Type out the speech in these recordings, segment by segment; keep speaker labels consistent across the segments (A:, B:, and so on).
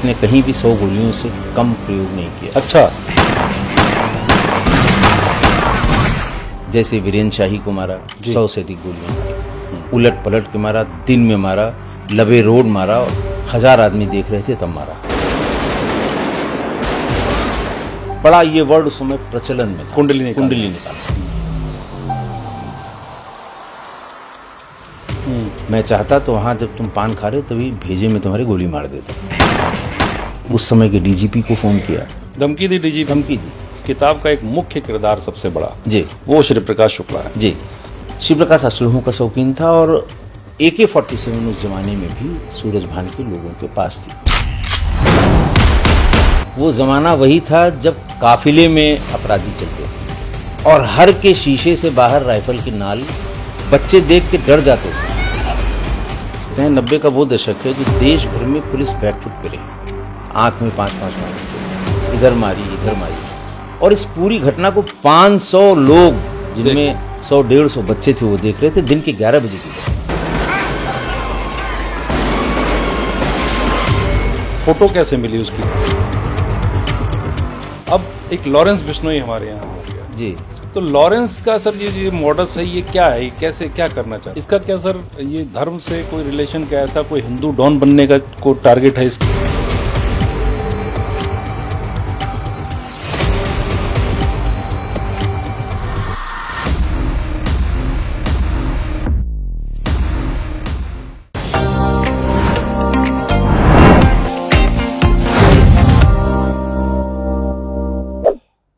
A: जिसने कहीं भी 100 गोलियों से कम प्रयोग नहीं किया।
B: अच्छा,
A: जैसे वीरेंद्र शाही को मारा, 100 से अधिक गोलियां मारी, उलट पलट के मारा, दिन में मारा, लबे रोड मारा, 1000 आदमी देख रहे थे तब मारा। बड़ा ये वर्ड उस समय प्रचलन में था,
B: कुंडली
A: निकाल। मैं चाहता तो वहां जब तुम पान खा रहे हो तभी भेजे में तुम्हारी गोली मार देता। उस समय के डीजीपी को फोन किया,
B: धमकी दी डीजी।
A: धमकी दी।
B: इस किताब का एक मुख्य किरदार सबसे बड़ा
A: जी
B: वो श्री प्रकाश शुक्ला है।
A: जी, शिव प्रकाश असलहों का शौकीन था और AK-47 उस जमाने में भी सूरजभान के लोगों के पास थी। वो जमाना वही था जब काफिले में अपराधी चलते थे और हर के शीशे से बाहर राइफल की नाल बच्चे देख के डर जाते थे। 90 का वो दशक है जो देश भर में पुलिस बैकफुट पे रही, आंख में 5-5 मारी, इधर मारी और इस पूरी घटना को 500 लोग, जिनमें 100-150 बच्चे थे, वो देख रहे थे दिन के 11 बजे की।
B: फोटो कैसे मिली उसकी? अब एक लॉरेंस बिश्नोई हमारे यहाँ हो गया
A: जी।
B: तो लॉरेंस का सर ये मॉडल्स है, ये क्या है, कैसे क्या करना चाहते, इसका क्या सर, ये धर्म से कोई रिलेशन, क्या ऐसा कोई हिंदू डॉन बनने का कोई टारगेट है इसका?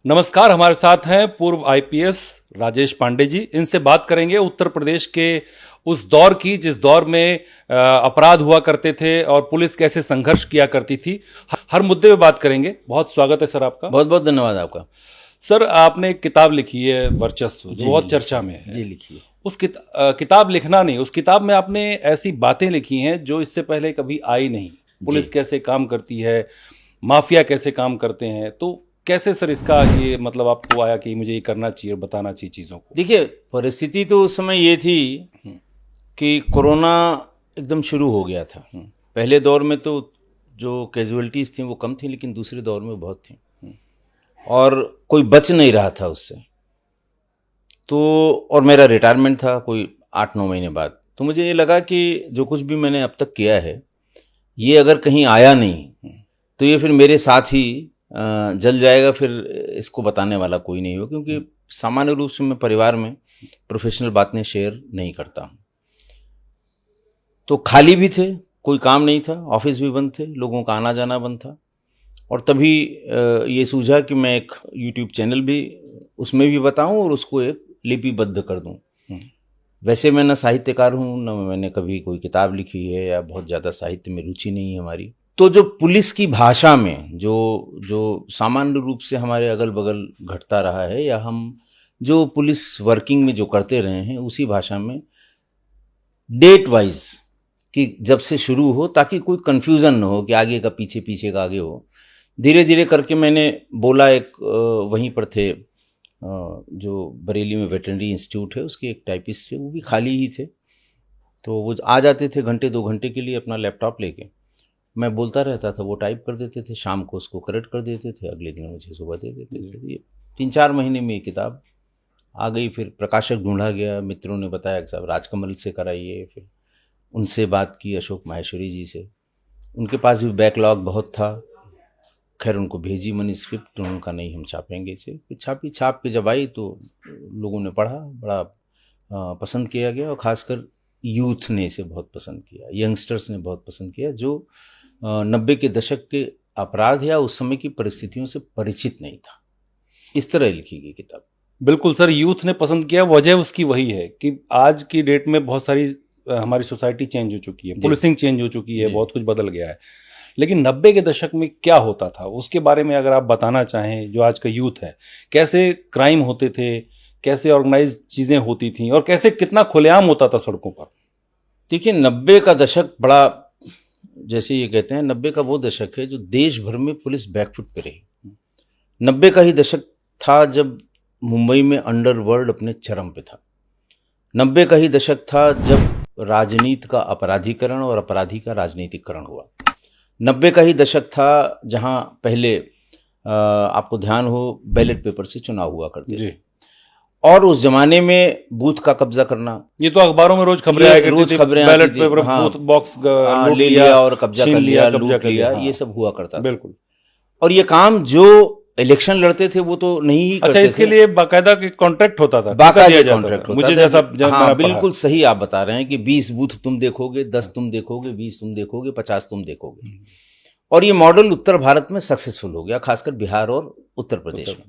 B: नमस्कार, हमारे साथ हैं पूर्व IPS राजेश पांडे जी। इनसे बात करेंगे उत्तर प्रदेश के उस दौर की जिस दौर में अपराध हुआ करते थे और पुलिस कैसे संघर्ष किया करती थी। हर मुद्दे पे बात करेंगे। बहुत स्वागत है सर आपका।
A: बहुत बहुत धन्यवाद आपका।
B: सर, आपने एक किताब लिखी है वर्चस्व, जो बहुत चर्चा में है।
A: जी, लिखिए।
B: उस किताब लिखना नहीं, उस किताब में आपने ऐसी बातें लिखी हैं जो इससे पहले कभी आई नहीं। पुलिस कैसे काम करती है, माफिया कैसे काम करते हैं, तो कैसे सर इसका ये मतलब आपको आया कि मुझे ये करना चाहिए और बताना चाहिए चीज़ों को?
A: देखिए, परिस्थिति तो उस समय ये थी कि कोरोना एकदम शुरू हो गया था। पहले दौर में तो जो कैजुअलिटीज़ थी वो कम थी, लेकिन दूसरे दौर में बहुत थी और कोई बच नहीं रहा था उससे। तो और मेरा रिटायरमेंट था कोई 8-9 महीने बाद। तो मुझे ये लगा कि जो कुछ भी मैंने अब तक किया है, ये अगर कहीं आया नहीं तो ये फिर मेरे साथ ही जल जाएगा, फिर इसको बताने वाला कोई नहीं हो, क्योंकि सामान्य रूप से मैं परिवार में प्रोफेशनल बातें शेयर नहीं करता हूँ। तो खाली भी थे, कोई काम नहीं था, ऑफिस भी बंद थे, लोगों का आना जाना बंद था और तभी ये सूझा कि मैं एक YouTube चैनल भी उसमें भी बताऊं और उसको एक लिपिबद्ध कर दूं। वैसे मैं न साहित्यकार हूँ, न मैंने कभी कोई किताब लिखी है या बहुत ज़्यादा साहित्य में रुचि नहीं है हमारी। तो जो पुलिस की भाषा में जो सामान्य रूप से हमारे अगल बगल घटता रहा है या हम जो पुलिस वर्किंग में जो करते रहे हैं, उसी भाषा में डेट वाइज कि जब से शुरू हो, ताकि कोई कंफ्यूजन न हो कि आगे का पीछे, पीछे का आगे हो। धीरे धीरे करके मैंने बोला। एक वहीं पर थे जो बरेली में वेटरनरी इंस्टीट्यूट है, उसके एक टाइपिस्ट थे, वो भी खाली ही थे। तो वो आ जाते थे घंटे 2 घंटे के लिए अपना लैपटॉप लेके, मैं बोलता रहता था, वो टाइप कर देते थे, शाम को उसको करेक्ट कर देते थे, अगले दिन मुझे सुबह दे देते थे। ये 3-4 महीने में ये किताब आ गई। फिर प्रकाशक ढूंढा गया, मित्रों ने बताया कि साहब राजकमल से कराइए। फिर उनसे बात की, अशोक माहेश्वरी जी से, उनके पास भी बैकलॉग बहुत था। खैर उनको भेजी मैन्युस्क्रिप्ट, तो उनका नहीं हम छापेंगे इसे। फिर छाप के जब आई तो लोगों ने पढ़ा, बड़ा पसंद किया गया और ख़ासकर यूथ ने इसे बहुत पसंद किया, यंगस्टर्स ने बहुत पसंद किया जो 90 के दशक के अपराध या उस समय की परिस्थितियों से परिचित नहीं था। इस तरह लिखी गई किताब।
B: बिल्कुल सर, यूथ ने पसंद किया। वजह उसकी वही है कि आज की डेट में बहुत सारी हमारी सोसाइटी चेंज हो चुकी है, पुलिसिंग चेंज हो चुकी है, बहुत कुछ बदल गया है। लेकिन 90 के दशक में क्या होता था उसके बारे में अगर आप बताना चाहें, जो आज का यूथ है, कैसे क्राइम होते थे, कैसे ऑर्गेनाइज चीज़ें होती थी और कैसे कितना खुलेआम होता था सड़कों पर।
A: देखिए, 90 का दशक बड़ा, जैसे ये कहते हैं, 90 का वो दशक है जो देश भर में पुलिस बैकफुट पे रही। 90 का ही दशक था जब मुंबई में अंडरवर्ल्ड अपने चरम पे था। 90 का ही दशक था जब राजनीति का अपराधीकरण और अपराधी का राजनीतिकरण हुआ। 90 का ही दशक था जहां पहले आपको ध्यान हो बैलेट पेपर से चुनाव हुआ करते थे, और उस जमाने में बूथ का कब्जा करना,
B: ये तो अखबारों में रोज खबरें आया करती थी, बैलेट पेपर बूथ बॉक्स लूट
A: ले लिया और कब्जा कर लिया, लूट लिया, ये सब हुआ करता था। बिल्कुल। और ये काम जो इलेक्शन लड़ते थे वो तो नहीं ही करते।
B: अच्छा, इसके लिए बाकायदा कॉन्ट्रैक्ट होता था,
A: बाकायदा कॉन्ट्रैक्ट होता था,
B: मुझे जैसा
A: हाँ, बिल्कुल सही आप बता रहे हैं कि 20 बूथ तुम देखोगे, 10 तुम देखोगे, 20 तुम देखोगे, 50 तुम देखोगे। और ये मॉडल उत्तर भारत में सक्सेसफुल हो गया, खासकर बिहार और उत्तर प्रदेश में।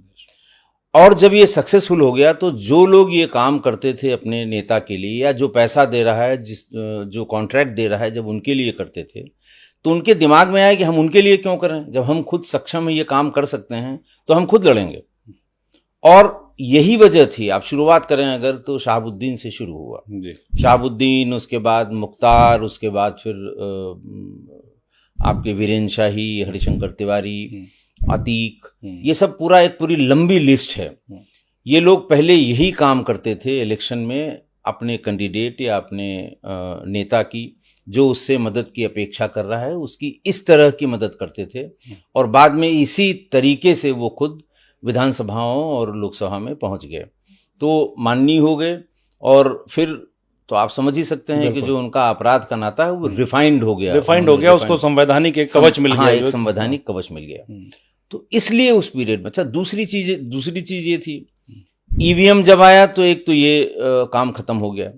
A: और जब ये सक्सेसफुल हो गया तो जो लोग ये काम करते थे अपने नेता के लिए, या जो पैसा दे रहा है, जो कॉन्ट्रैक्ट दे रहा है, जब उनके लिए करते थे तो उनके दिमाग में आया कि हम उनके लिए क्यों करें, जब हम खुद सक्षम है ये काम कर सकते हैं तो हम खुद लड़ेंगे। और यही वजह थी, आप शुरुआत करें अगर तो शहाबुद्दीन से शुरू हुआ जी। शहाबुद्दीन, उसके बाद मुख्तार, उसके बाद फिर आपके वीरेंद्र शाही, हरिशंकर तिवारी, अतीक, ये सब पूरा एक पूरी लंबी लिस्ट है। ये लोग पहले यही काम करते थे इलेक्शन में, अपने कैंडिडेट या अपने नेता की जो उससे मदद की अपेक्षा कर रहा है उसकी इस तरह की मदद करते थे, और बाद में इसी तरीके से वो खुद विधानसभाओं और लोकसभा में पहुंच गए, तो माननीय हो गए। और फिर तो आप समझ ही सकते हैं कि जो उनका अपराध का नाता है वो रिफाइंड हो गया,
B: उसको संवैधानिक एक कवच मिल गया,
A: एक संवैधानिक कवच मिल गया। तो इसलिए उस पीरियड में, अच्छा दूसरी चीज ये थी, ईवीएम जब आया तो एक तो ये काम खत्म हो गया।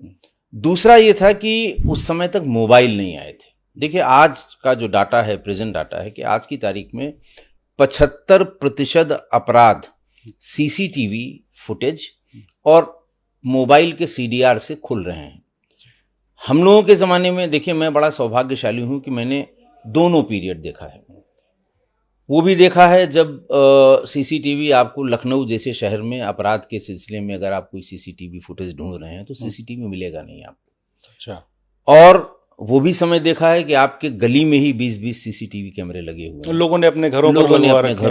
A: दूसरा ये था कि उस समय तक मोबाइल नहीं आए थे। देखिए आज का जो डाटा है, प्रेजेंट डाटा है कि आज की तारीख में 75% अपराध सीसीटीवी फुटेज और मोबाइल के सीडीआर से खुल रहे हैं। हम लोगों के ज़माने में देखिए, मैं बड़ा सौभाग्यशाली हूं कि मैंने दोनों पीरियड देखा है। वो भी देखा है जब सीसीटीवी, आपको लखनऊ जैसे शहर में अपराध के सिलसिले में अगर आप कोई सीसीटीवी फुटेज ढूंढ रहे हैं तो सीसीटीवी मिलेगा नहीं आपको। अच्छा। और वो भी समय देखा है कि आपके गली में ही 20-20 सीसीटीवी कैमरे लगे हुए हैं,
B: लोगों ने अपने घरों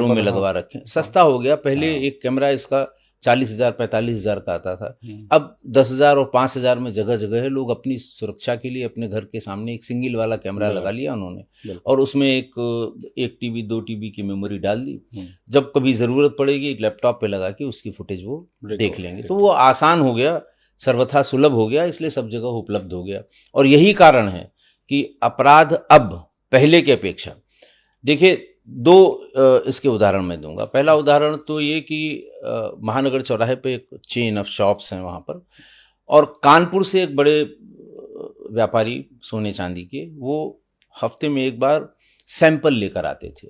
A: में लगवा रखे। सस्ता हो गया, पहले एक कैमरा इसका 40,000 45,000 का आता था, अब 10,000 और 5,000 में जगह जगह है। लोग अपनी सुरक्षा के लिए अपने घर के सामने एक सिंगल वाला कैमरा लगा लिया उन्होंने, और उसमें एक टीवी 2 टीबी की मेमोरी डाल दी। जब कभी ज़रूरत पड़ेगी एक लैपटॉप पे लगा के उसकी फुटेज वो देख लेंगे। तो वो आसान हो गया, सर्वथा सुलभ हो गया, इसलिए सब जगह उपलब्ध हो गया। और यही कारण है कि अपराध अब पहले की अपेक्षा, देखिए 2 इसके उदाहरण मैं दूंगा। पहला उदाहरण तो ये कि महानगर चौराहे पे एक चेन ऑफ शॉप्स हैं वहाँ पर, और कानपुर से एक बड़े व्यापारी सोने चांदी के, वो हफ्ते में एक बार सैंपल लेकर आते थे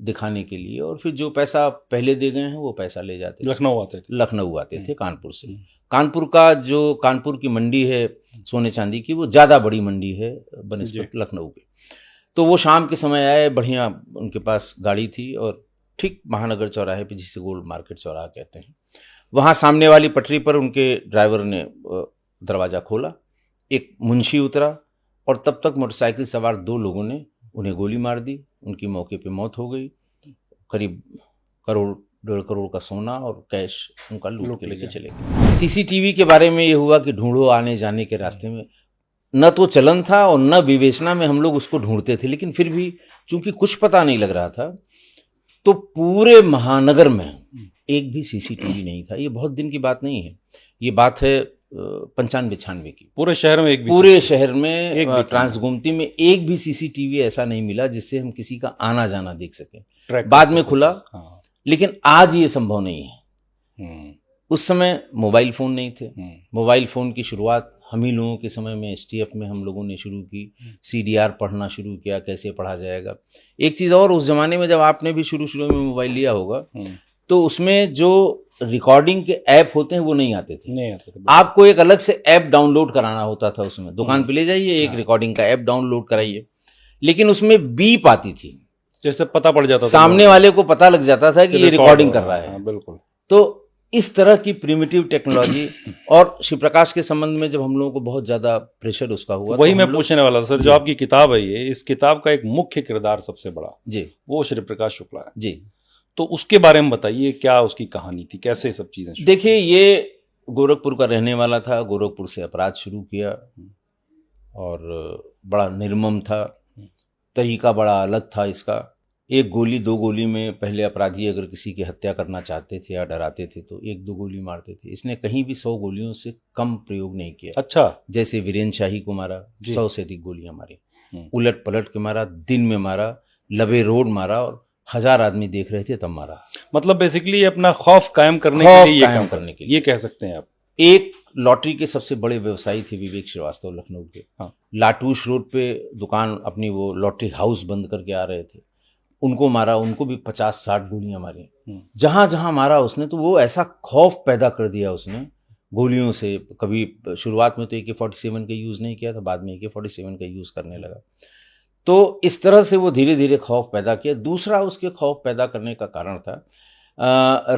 A: दिखाने के लिए, और फिर जो पैसा पहले दे गए हैं वो पैसा ले जाते थे। लखनऊ आते थे कानपुर से। कानपुर की मंडी है सोने चांदी की, वो ज़्यादा बड़ी मंडी है बनिस्बत लखनऊ के। तो वो शाम के समय आए, बढ़िया उनके पास गाड़ी थी, और ठीक महानगर चौराहे पे, जिसे गोल्ड मार्केट चौराहा कहते हैं, वहाँ सामने वाली पटरी पर उनके ड्राइवर ने दरवाज़ा खोला, एक मुंशी उतरा, और तब तक मोटरसाइकिल सवार 2 लोगों ने उन्हें गोली मार दी। उनकी मौके पे मौत हो गई। करीब 1.5 करोड़ का सोना और कैश उनका लूट के लेके चले गए। सीसीटीवी के बारे में ये हुआ कि ढूंढो आने जाने के रास्ते में, न तो चलन था और न विवेचना में हम लोग उसको ढूंढते थे, लेकिन फिर भी चूंकि कुछ पता नहीं लग रहा था, तो पूरे महानगर में एक भी सीसीटीवी नहीं था। ये बहुत दिन की बात नहीं है, ये बात है 95-96 की।
B: पूरे शहर में
A: ट्रांसगोमती में एक भी सीसीटीवी ऐसा नहीं मिला जिससे हम किसी का आना जाना देख सके। बाद में खुला, लेकिन आज ये संभव नहीं है। उस समय मोबाइल फोन नहीं थे। मोबाइल फोन की शुरुआत हम ही लोगों के समय में एसटीएफ में हम लोगों ने शुरू की, सीडीआर पढ़ना शुरू किया, कैसे पढ़ा जाएगा। एक चीज़ और, उस ज़माने में जब आपने भी शुरू में मोबाइल लिया होगा तो उसमें जो रिकॉर्डिंग के ऐप होते हैं वो नहीं आते थे। आपको एक अलग से ऐप डाउनलोड कराना होता था। उसमें दुकान पे ले जाइए, एक रिकॉर्डिंग का ऐप डाउनलोड कराइए, लेकिन उसमें बीप आती थी,
B: जैसे पता पड़ जाता था,
A: सामने वाले को पता लग जाता था कि ये रिकॉर्डिंग कर रहा है।
B: बिल्कुल।
A: तो इस तरह की प्रिमिटिव टेक्नोलॉजी, और शिव प्रकाश के संबंध में जब हम लोगों को बहुत ज्यादा प्रेशर उसका हुआ,
B: वही मैं पूछने वाला था सर। जो आपकी किताब है ये, इस किताब का एक मुख्य किरदार सबसे बड़ा
A: जी
B: वो श्री प्रकाश शुक्ला है
A: जी।
B: तो उसके बारे में बताइए, क्या उसकी कहानी थी, कैसे सब चीजें?
A: देखिए, ये गोरखपुर का रहने वाला था, गोरखपुर से अपराध शुरू किया और बड़ा निर्मम था। तरीका बड़ा अलग था इसका। एक गोली दो गोली में पहले अपराधी अगर किसी की हत्या करना चाहते थे या डराते थे तो एक दो गोली मारते थे। इसने कहीं भी 100 गोलियों से कम प्रयोग नहीं किया।
B: अच्छा,
A: जैसे वीरेंद्र शाही को मारा,
B: जी।
A: 100 से अधिक गोलियां मारी, उलट पलट के मारा, दिन में मारा, लबे रोड मारा, और 1000 आदमी देख रहे थे तब मारा।
B: मतलब बेसिकली अपना खौफ कायम करने
A: खौफ
B: के लिए
A: कायम करने के लिए।
B: ये कह सकते हैं आप।
A: एक लॉटरी के सबसे बड़े व्यवसायी थे विवेक श्रीवास्तव, लखनऊ के।
B: हाँ।
A: लाटूश रोड पे दुकान अपनी, वो लॉटरी हाउस बंद करके आ रहे थे, उनको मारा। उनको भी 50-60 गोलियां मारी। जहां जहां मारा उसने, तो वो ऐसा खौफ पैदा कर दिया उसने गोलियों से। कभी शुरुआत में तो AK-47 का यूज़ नहीं किया था, बाद में AK-47 का यूज़ करने लगा। तो इस तरह से वो धीरे धीरे खौफ पैदा किया। दूसरा उसके खौफ पैदा करने का कारण था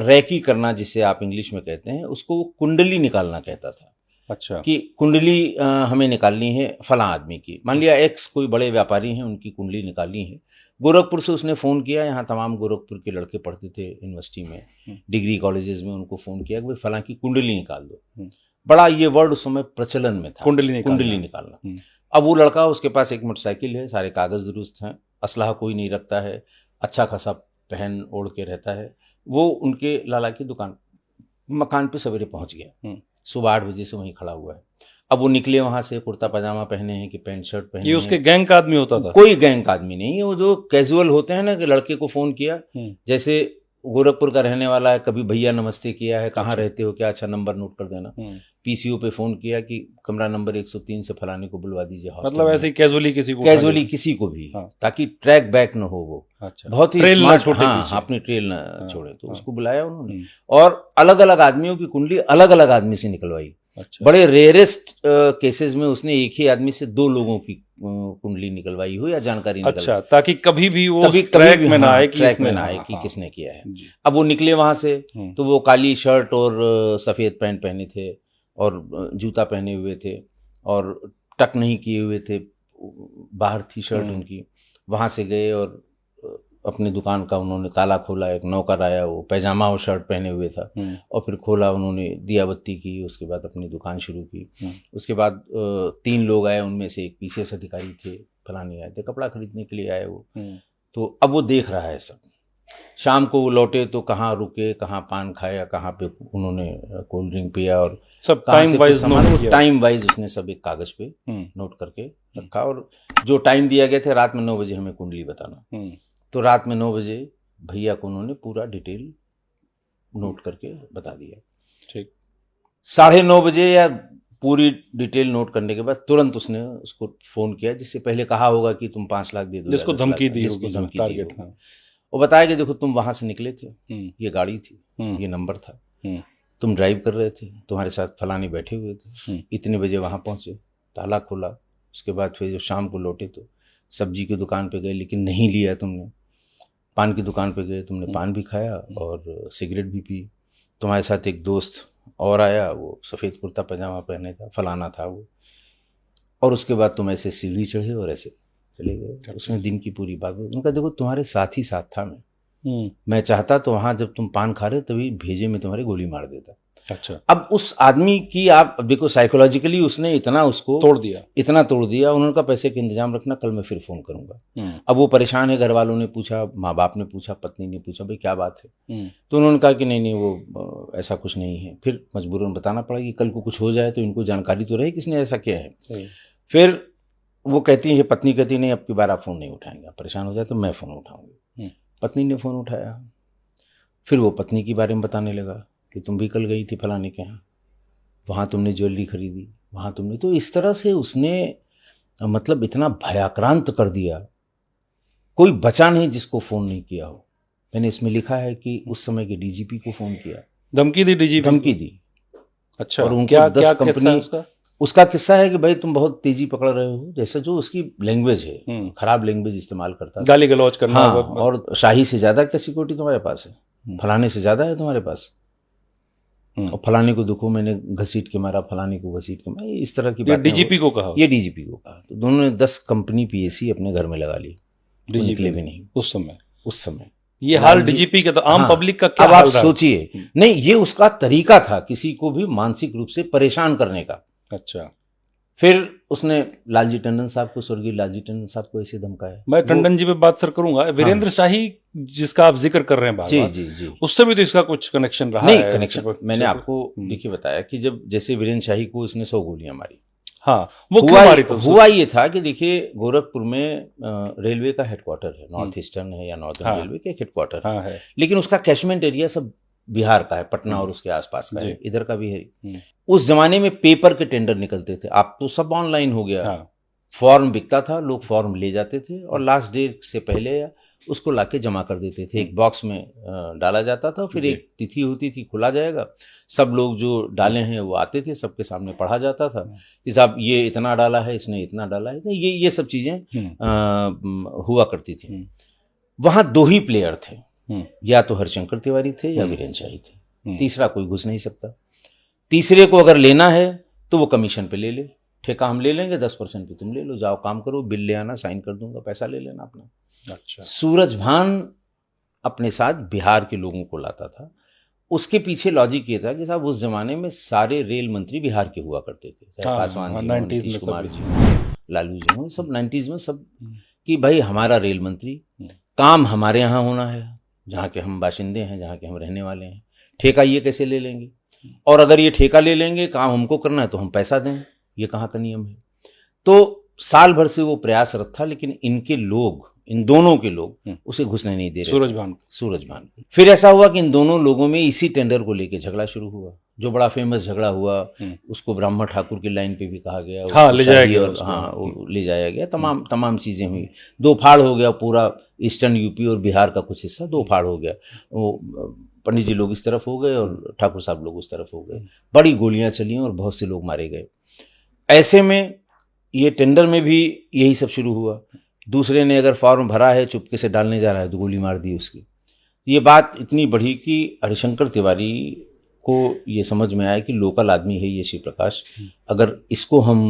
A: रैकी करना, जिसे आप इंग्लिश में कहते हैं, उसको वो कुंडली निकालना कहता था।
B: अच्छा,
A: कि कुंडली हमें निकालनी है फलां आदमी की। मान लिया एक्स कोई बड़े व्यापारी हैं, उनकी कुंडली निकालनी है। गोरखपुर से उसने फ़ोन किया, यहाँ तमाम गोरखपुर के लड़के पढ़ते थे यूनिवर्सिटी में, डिग्री कॉलेजेस में, उनको फ़ोन किया कि भाई फलां की कुंडली निकाल दो। बड़ा ये वर्ड उस समय प्रचलन में था, कुंडली निकालना। अब वो लड़का, उसके पास एक मोटरसाइकिल है, सारे कागज़ दुरुस्त हैं, असलहा कोई नहीं रखता है, अच्छा खासा पहन ओढ़ के रहता है। वो उनके लाला की दुकान मकान पे सवेरे पहुंच गया। सुबह 8 बजे से वहीं खड़ा हुआ है। अब वो निकले वहां से, कुर्ता पजामा पहने हैं कि पैंट शर्ट पहने।
B: ये उसके गैंग का आदमी होता था?
A: कोई गैंग का आदमी नहीं है, वो जो कैजुअल होते हैं ना, कि लड़के को फोन किया, जैसे गोरखपुर का रहने वाला है, कभी भैया नमस्ते किया है, कहाँ रहते हो, क्या, अच्छा नंबर नोट कर देना। PCO पे फोन किया कि कमरा नंबर 103 से फलाने को बुलवा दीजिए।
B: मतलब ऐसे ही कैजुअली
A: किसी को भी, ताकि ट्रैक बैक न हो वो।
B: अच्छा,
A: बहुत ही
B: ट्रेल ना छोड़े,
A: अपनी ट्रेल न छोड़े। तो उसको बुलाया उन्होंने, और अलग अलग आदमियों की कुंडली अलग अलग आदमी से निकलवाई।
B: अच्छा।
A: बड़े रेयरेस्ट केसेस में उसने एक ही आदमी से 2 लोगों की कुंडली निकलवाई हो या जानकारी निकलवाई।
B: अच्छा, ताकि कभी भी वो ट्रैक में ना आए कि
A: किसने किया है। अब वो निकले वहां से, तो वो काली शर्ट और सफेद पैंट पहने थे, और जूता पहने हुए थे, और टक नहीं किए हुए थे, बाहर थी शर्ट उनकी। वहां से गए और अपनी दुकान का उन्होंने ताला खोला। एक नौकर आया, वो पैजामा और शर्ट पहने हुए था, और फिर खोला, उन्होंने दिया बत्ती की, उसके बाद अपनी दुकान शुरू की। उसके बाद 3 लोग आए, उनमें से एक PCS अधिकारी थे, फलानी आए थे, कपड़ा खरीदने के लिए आए वो। तो अब वो देख रहा है सब। शाम को वो लौटे तो कहाँ रुके, कहाँ पान खाया, कहाँ पे उन्होंने कोल्ड ड्रिंक पिया, और
B: सब टाइम
A: वाइज उसने सब एक कागज पे नोट करके रखा। और जो टाइम दिया गया था, रात में 9 बजे हमें कुंडली बताना, तो रात में 9 बजे भैया को उन्होंने पूरा डिटेल नोट करके बता दिया।
B: ठीक,
A: 9:30 बजे या पूरी डिटेल नोट करने के बाद तुरंत उसने उसको फोन किया, जिससे पहले कहा होगा कि तुम 5 लाख दे दो,
B: जिसको धमकी दी
A: होगी। वो बताया कि देखो, तुम वहां से निकले थे, ये गाड़ी थी, ये नंबर था, तुम ड्राइव कर रहे थे, तुम्हारे साथ फलानी बैठे हुए थे, इतने बजे वहां पहुंचे, ताला खोला। उसके बाद फिर जब शाम को लौटे तो सब्जी की दुकान पे गए, लेकिन नहीं लिया तुमने। पान की दुकान पे गए, तुमने पान भी खाया और सिगरेट भी पी। तुम्हारे साथ एक दोस्त और आया, वो सफ़ेद कुर्ता पजामा पहने था, फलाना था वो। और उसके बाद तुम ऐसे सीढ़ी चढ़े और ऐसे चले गए। उसने दिन की पूरी बात बोली। उनका देखो, तुम्हारे साथ ही साथ था मैं चाहता तो वहाँ जब तुम पान खा रहे तभी भेजे में तुम्हारी गोली मार देता।
B: अच्छा,
A: अब उस आदमी की आप देखो, साइकोलॉजिकली उसने इतना उसको तोड़ दिया। उन्होंने कहा पैसे का इंतजाम रखना, कल मैं फिर फोन करूंगा। अब वो परेशान है, घर वालों ने पूछा, माँ बाप ने पूछा, पत्नी ने पूछा, भाई क्या बात है। तो उन्होंने कहा कि नहीं वो ऐसा कुछ नहीं है। फिर मजबूरन बताना पड़ा कि कल को कुछ हो जाए तो इनको जानकारी तो रहे किसने ऐसा किया है। फिर वो कहती है, पत्नी कहती नहीं, अब की बार आप फ़ोन नहीं उठाएंगे, परेशान हो जाए तो मैं फ़ोन उठाऊंगी। पत्नी ने फ़ोन उठाया। फिर वो पत्नी के बारे में बताने लगा कि तुम भी कल गई थी फलाने के यहाँ, वहाँ तुमने ज्वेलरी खरीदी, वहाँ तुमने। तो इस तरह से उसने मतलब इतना भयाक्रांत कर दिया, कोई बचा नहीं जिसको फ़ोन नहीं किया हो। मैंने इसमें लिखा है कि उस समय के DGP को फ़ोन किया,
B: धमकी दी, DGP
A: धमकी दी।
B: अच्छा,
A: और उनको 10 कंपनी। उसका किस्सा है कि भाई तुम बहुत तेजी पकड़ रहे हो, जैसे जो उसकी लैंग्वेज है, खराब लैंग्वेज इस्तेमाल करता है,
B: गाली गलौज करना।
A: हाँ, और शाही से ज्यादा क्या सिक्योरिटी तुम्हारे पास है, फलाने से ज्यादा है तुम्हारे पास, और फलाने को देखो मैंने घसीट के मारा, फलाने को घसीट के मारा, इस तरह की बात।
B: DGP को कहा,
A: ये DGP को कहा। तो दोनों ने 10 कंपनी PAC अपने घर में लगा ली, निकले भी नहीं उस समय।
B: ये हाल DGP का, तो आम पब्लिक का क्या?
A: अब आप सोचिए, नहीं ये उसका तरीका था किसी को भी मानसिक रूप से परेशान करने का।
B: अच्छा,
A: फिर उसने लालजी टंडन साहब को, स्वर्गीय लालजी टंडन साहब को ऐसे धमकाया।
B: मैं टंडन जी पे बात सर करूंगा। वीरेंद्र शाही जिसका आप जिक्र कर रहे हैं
A: जी
B: बार-बार,
A: जी जी,
B: उससे भी तो इसका कुछ कनेक्शन रहा
A: नहीं
B: है?
A: कनेक्शन मैंने आपको देखिए बताया कि जब जैसे वीरेंद्र शाही को इसने 100 गोलियां मारी,
B: हाँ, वो क्यों मारी थी?
A: हुआ ये था कि देखिए गोरखपुर में रेलवे का हेडक्वार्टर है, नॉर्थ ईस्टर्न है या नॉर्दर्न रेलवे के हेडक्वार्टर
B: हाँ है,
A: लेकिन उसका कैचमेंट एरिया सब बिहार का है, पटना और उसके आसपास का है, इधर का भी है। उस जमाने में पेपर के टेंडर निकलते थे, आप तो सब ऑनलाइन हो गया, फॉर्म बिकता था, लोग फॉर्म ले जाते थे और लास्ट डेट से पहले उसको लाके जमा कर देते थे, एक बॉक्स में डाला जाता था, फिर एक तिथि होती थी, खुला जाएगा, सब लोग जो डाले हैं वो आते थे, सबके सामने पढ़ा जाता था कि साहब ये इतना डाला है, इसने इतना डाला है, ये सब चीजें हुआ करती थी। वहां 2 ही प्लेयर थे, या तो हरिशंकर तिवारी थे या वीरेंद्र शाही थे, तीसरा कोई घुस नहीं सकता। तीसरे को अगर लेना है तो वो कमीशन पे ले ले, ठेका हम ले लेंगे, 10% पे तुम ले लो, जाओ काम करो, बिल ले आना, साइन कर दूंगा, पैसा ले लेना अपना।
B: अच्छा।
A: सूरजभान अपने साथ बिहार के लोगों को लाता था। उसके पीछे लॉजिक ये था कि साहब उस जमाने में सारे रेल मंत्री बिहार के हुआ करते थे, चाहे पासवान जी, नीतीश कुमार जी, लालू जी हो, सब 90s में सब, कि भाई हमारा रेल मंत्री, काम हमारे यहाँ होना है, जहाँ के हम बाशिंदे हैं, जहाँ के हम रहने वाले हैं, ठेका ये कैसे ले लेंगे, और अगर ये ठेका ले लेंगे, काम हमको करना है तो हम पैसा दें, ये कहाँ का नियम है। तो साल भर से वो प्रयासरत था, लेकिन इनके लोग, इन दोनों के लोग उसे घुसने नहीं दे रहे। सूरजभान। फिर ऐसा हुआ कि इन दोनों लोगों में इसी टेंडर को लेके झगड़ा शुरू हुआ, जो बड़ा फेमस झगड़ा हुआ, उसको ब्राह्मण ठाकुर की लाइन पे भी कहा गया,
B: हाँ, ले जाया गया,
A: ले जाया गया, तमाम चीजें हुई, 2 फाड़ हो गया, पूरा ईस्टर्न यूपी और बिहार का कुछ हिस्सा 2 फाड़ हो गया, वो पंडित जी लोग इस तरफ हो गए और ठाकुर साहब लोग उस तरफ हो गए, बड़ी गोलियां चली और बहुत से लोग मारे गए। ऐसे में ये टेंडर में भी यही सब शुरू हुआ। दूसरे ने अगर फॉर्म भरा है, चुपके से डालने जा रहा है, तो गोली मार दी उसकी। ये बात इतनी बढ़ी कि हरिशंकर तिवारी को ये समझ में आया कि लोकल आदमी है ये शिव प्रकाश, अगर इसको हम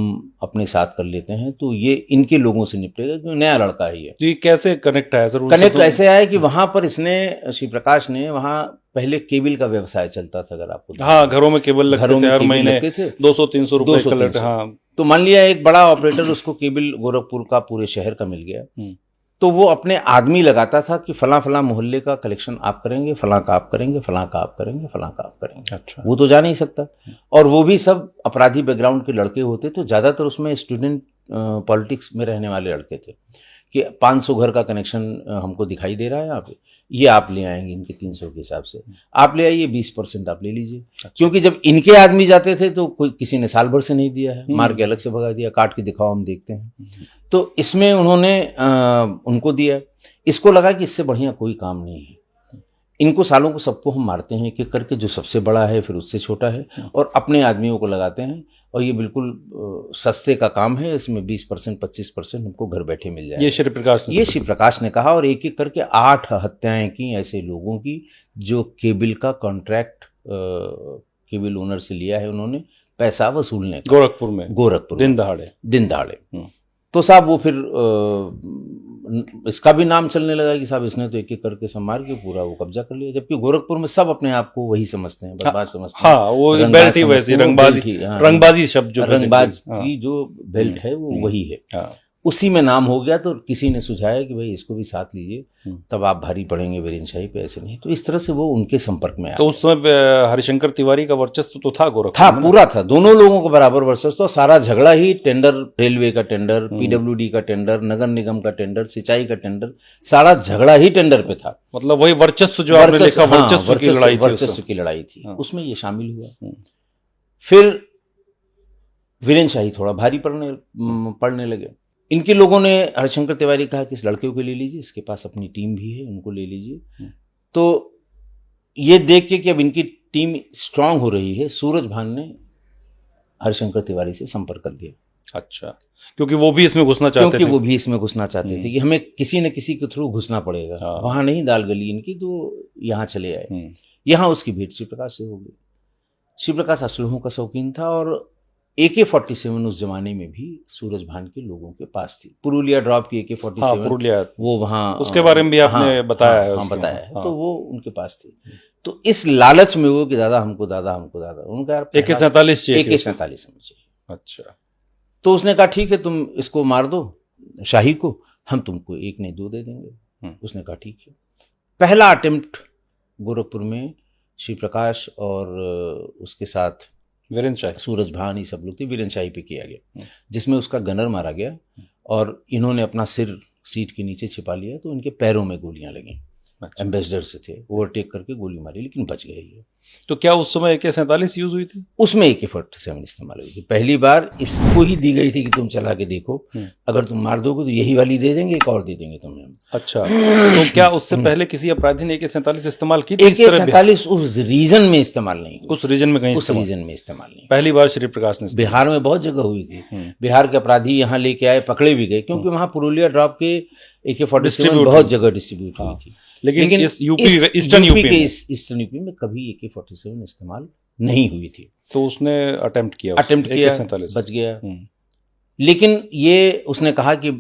A: अपने साथ कर लेते हैं तो ये इनके लोगों से निपटेगा, क्योंकि नया लड़का है ये।
B: तो ये कैसे कनेक्ट आया सर?
A: कनेक्ट ऐसे आया कि वहां पर इसने, शिव प्रकाश ने, वहां पहले केबल का व्यवसाय चलता था, अगर आपको,
B: हाँ, घरों में केबल लगते थे, हर महीने 200-300 रुपए कलेक्ट। हाँ,
A: तो मान लिया एक बड़ा ऑपरेटर, उसको केबल गोरखपुर का पूरे शहर का मिल गया, तो वो अपने आदमी लगाता था कि फला मोहल्ले का कलेक्शन आप करेंगे, फला का आप करेंगे, फला का आप करेंगे, फला का आप करेंगे।
B: अच्छा।
A: वो तो जा नहीं सकता, और वो भी सब अपराधी बैकग्राउंड के लड़के होते, तो ज्यादातर उसमें स्टूडेंट पॉलिटिक्स में रहने वाले लड़के थे, कि 500 घर का कनेक्शन हमको दिखाई दे रहा है यहाँ पे, ये आप ले आएंगे इनके 300 के हिसाब से, आप ले आइए, 20% आप ले लीजिए। अच्छा। क्योंकि जब इनके आदमी जाते थे तो कोई, किसी ने साल भर से नहीं दिया है, मार के अलग से भगा दिया, काट के दिखाओ हम देखते हैं। तो इसमें उन्होंने उनको दिया, इसको लगा कि इससे बढ़िया कोई काम नहीं है, इनको सालों को सबको हम मारते हैं एक एक करके, जो सबसे बड़ा है फिर उससे छोटा है, और अपने आदमियों को लगाते हैं, और ये बिल्कुल सस्ते का काम है, इसमें 20% 25% हमको घर बैठे मिल जाए।
B: ये शिव प्रकाश ने कहा, और एक एक करके 8 हत्याएं की ऐसे लोगों की, जो केबल का कॉन्ट्रैक्ट केबल ओनर से लिया है उन्होंने, पैसा वसूलने का, गोरखपुर दिन दहाड़े। तो साहब वो फिर इसका भी नाम चलने लगा कि साहब इसने तो एक एक करके संभाल के पूरा वो कब्जा कर लिया, जबकि गोरखपुर में सब अपने आप को वही समझते हैं, बर्बाद समझते हैं। हाँ, वो बेल्ट ही वैसी, रंगबाजी शब्द, जो
A: रंगबाज की जो बेल्ट है वो वही है, उसी में नाम हो गया। तो किसी ने सुझाया कि भाई इसको भी साथ लीजिए, तब आप भारी पड़ेंगे वीरेंद्र शाही पे, ऐसे नहीं। तो इस तरह से वो उनके संपर्क में आया।
B: तो उस समय हरिशंकर तिवारी का वर्चस्व तो था गोरखपुर
A: था, पूरा था, दोनों लोगों को बराबर वर्चस्व। सारा झगड़ा ही टेंडर, रेलवे का टेंडर, पीडब्ल्यूडी का टेंडर, नगर निगम का टेंडर, सिंचाई का टेंडर, सारा झगड़ा ही टेंडर पे था।
B: मतलब वही वर्चस्व जो आपने देखा, वर्चस्व
A: की लड़ाई थी, उसमें ये शामिल हुआ। फिर वीरेंद्र शाही थोड़ा भारी पड़ने लगे। इनके लोगों ने, हरिशंकर तिवारी कहा कि इस लड़के को ले लीजिए, इसके पास अपनी टीम भी है, उनको ले लीजिए। तो ये देख के कि अब इनकी टीम स्ट्रांग हो रही है, सूरजभान ने हरिशंकर तिवारी से संपर्क कर लिया।
B: अच्छा, क्योंकि वो भी इसमें घुसना
A: चाहते थे कि हमें किसी न किसी के थ्रू घुसना पड़ेगा। वहां नहीं दाल गली इनकी, तो यहाँ चले आए। यहाँ उसकी भेंट शिव प्रकाश से हो गई। शिव प्रकाश असलहों का शौकीन था, और AK-47 उस जमाने में भी सूरजभान के लोगों के पास थी। पुरुलिया ड्रॉप की AK-47, वो वहाँ, उसके बारे में भी आपने बताया है। तो वो उनके पास थी। तो इस लालच में वो कि दादा हमको, उनका AK-47 चाहिए।
B: अच्छा।
A: तो उसने कहा ठीक है, तुम इसको मार दो शाही को, हम तुमको 1 नहीं 2 दे देंगे। उसने कहा ठीक है। पहला अटेम्प्ट गोरखपुर में श्री प्रकाश और उसके साथ
B: वीरेंद्र शाही,
A: सूरज भान, ये सब लोग थे, वीरेंद्र शाही पे किया गया, जिसमें उसका गनर मारा गया और इन्होंने अपना सिर सीट के नीचे छिपा लिया, तो इनके पैरों में गोलियां लगी। एम्बेसडर से थे, ओवरटेक करके गोली मारी, लेकिन बच गए ये।
B: तो क्या उस समय AK-47 यूज हुई थी?
A: उसमें AK-47 इस्तेमाल हुई थी। पहली बार इसको ही दी गई थी कि तुम चला के देखो, अगर तुम मार दोगे तो यही वाली दे देंगे, एक और दे देंगे तुम्हें।
B: अच्छा, तो क्या उससे पहले किसी अपराधी ने AK-47 इस्तेमाल की थी?
A: AK-47 उस रीजन में इस्तेमाल नहीं हुई,
B: उस रीजन में कहीं
A: उस रीजन में इस्तेमाल नहीं।
B: पहली बार श्री प्रकाश ने।
A: बिहार में बहुत जगह हुई थी, बिहार के अपराधी यहाँ लेके आए, पकड़े भी गए, क्योंकि वहाँ पुरुलिया ड्रॉप के AK-47 बहुत जगह डिस्ट्रीब्यूट हुई थी।
B: लेकिन इस ईस्टर्न
A: यूपी में कभी AK-47 इस्तेमाल नहीं हुई थी।
B: तो उसने अटेम्प्ट किया,
A: बच गया। लेकिन ये उसने कहा कि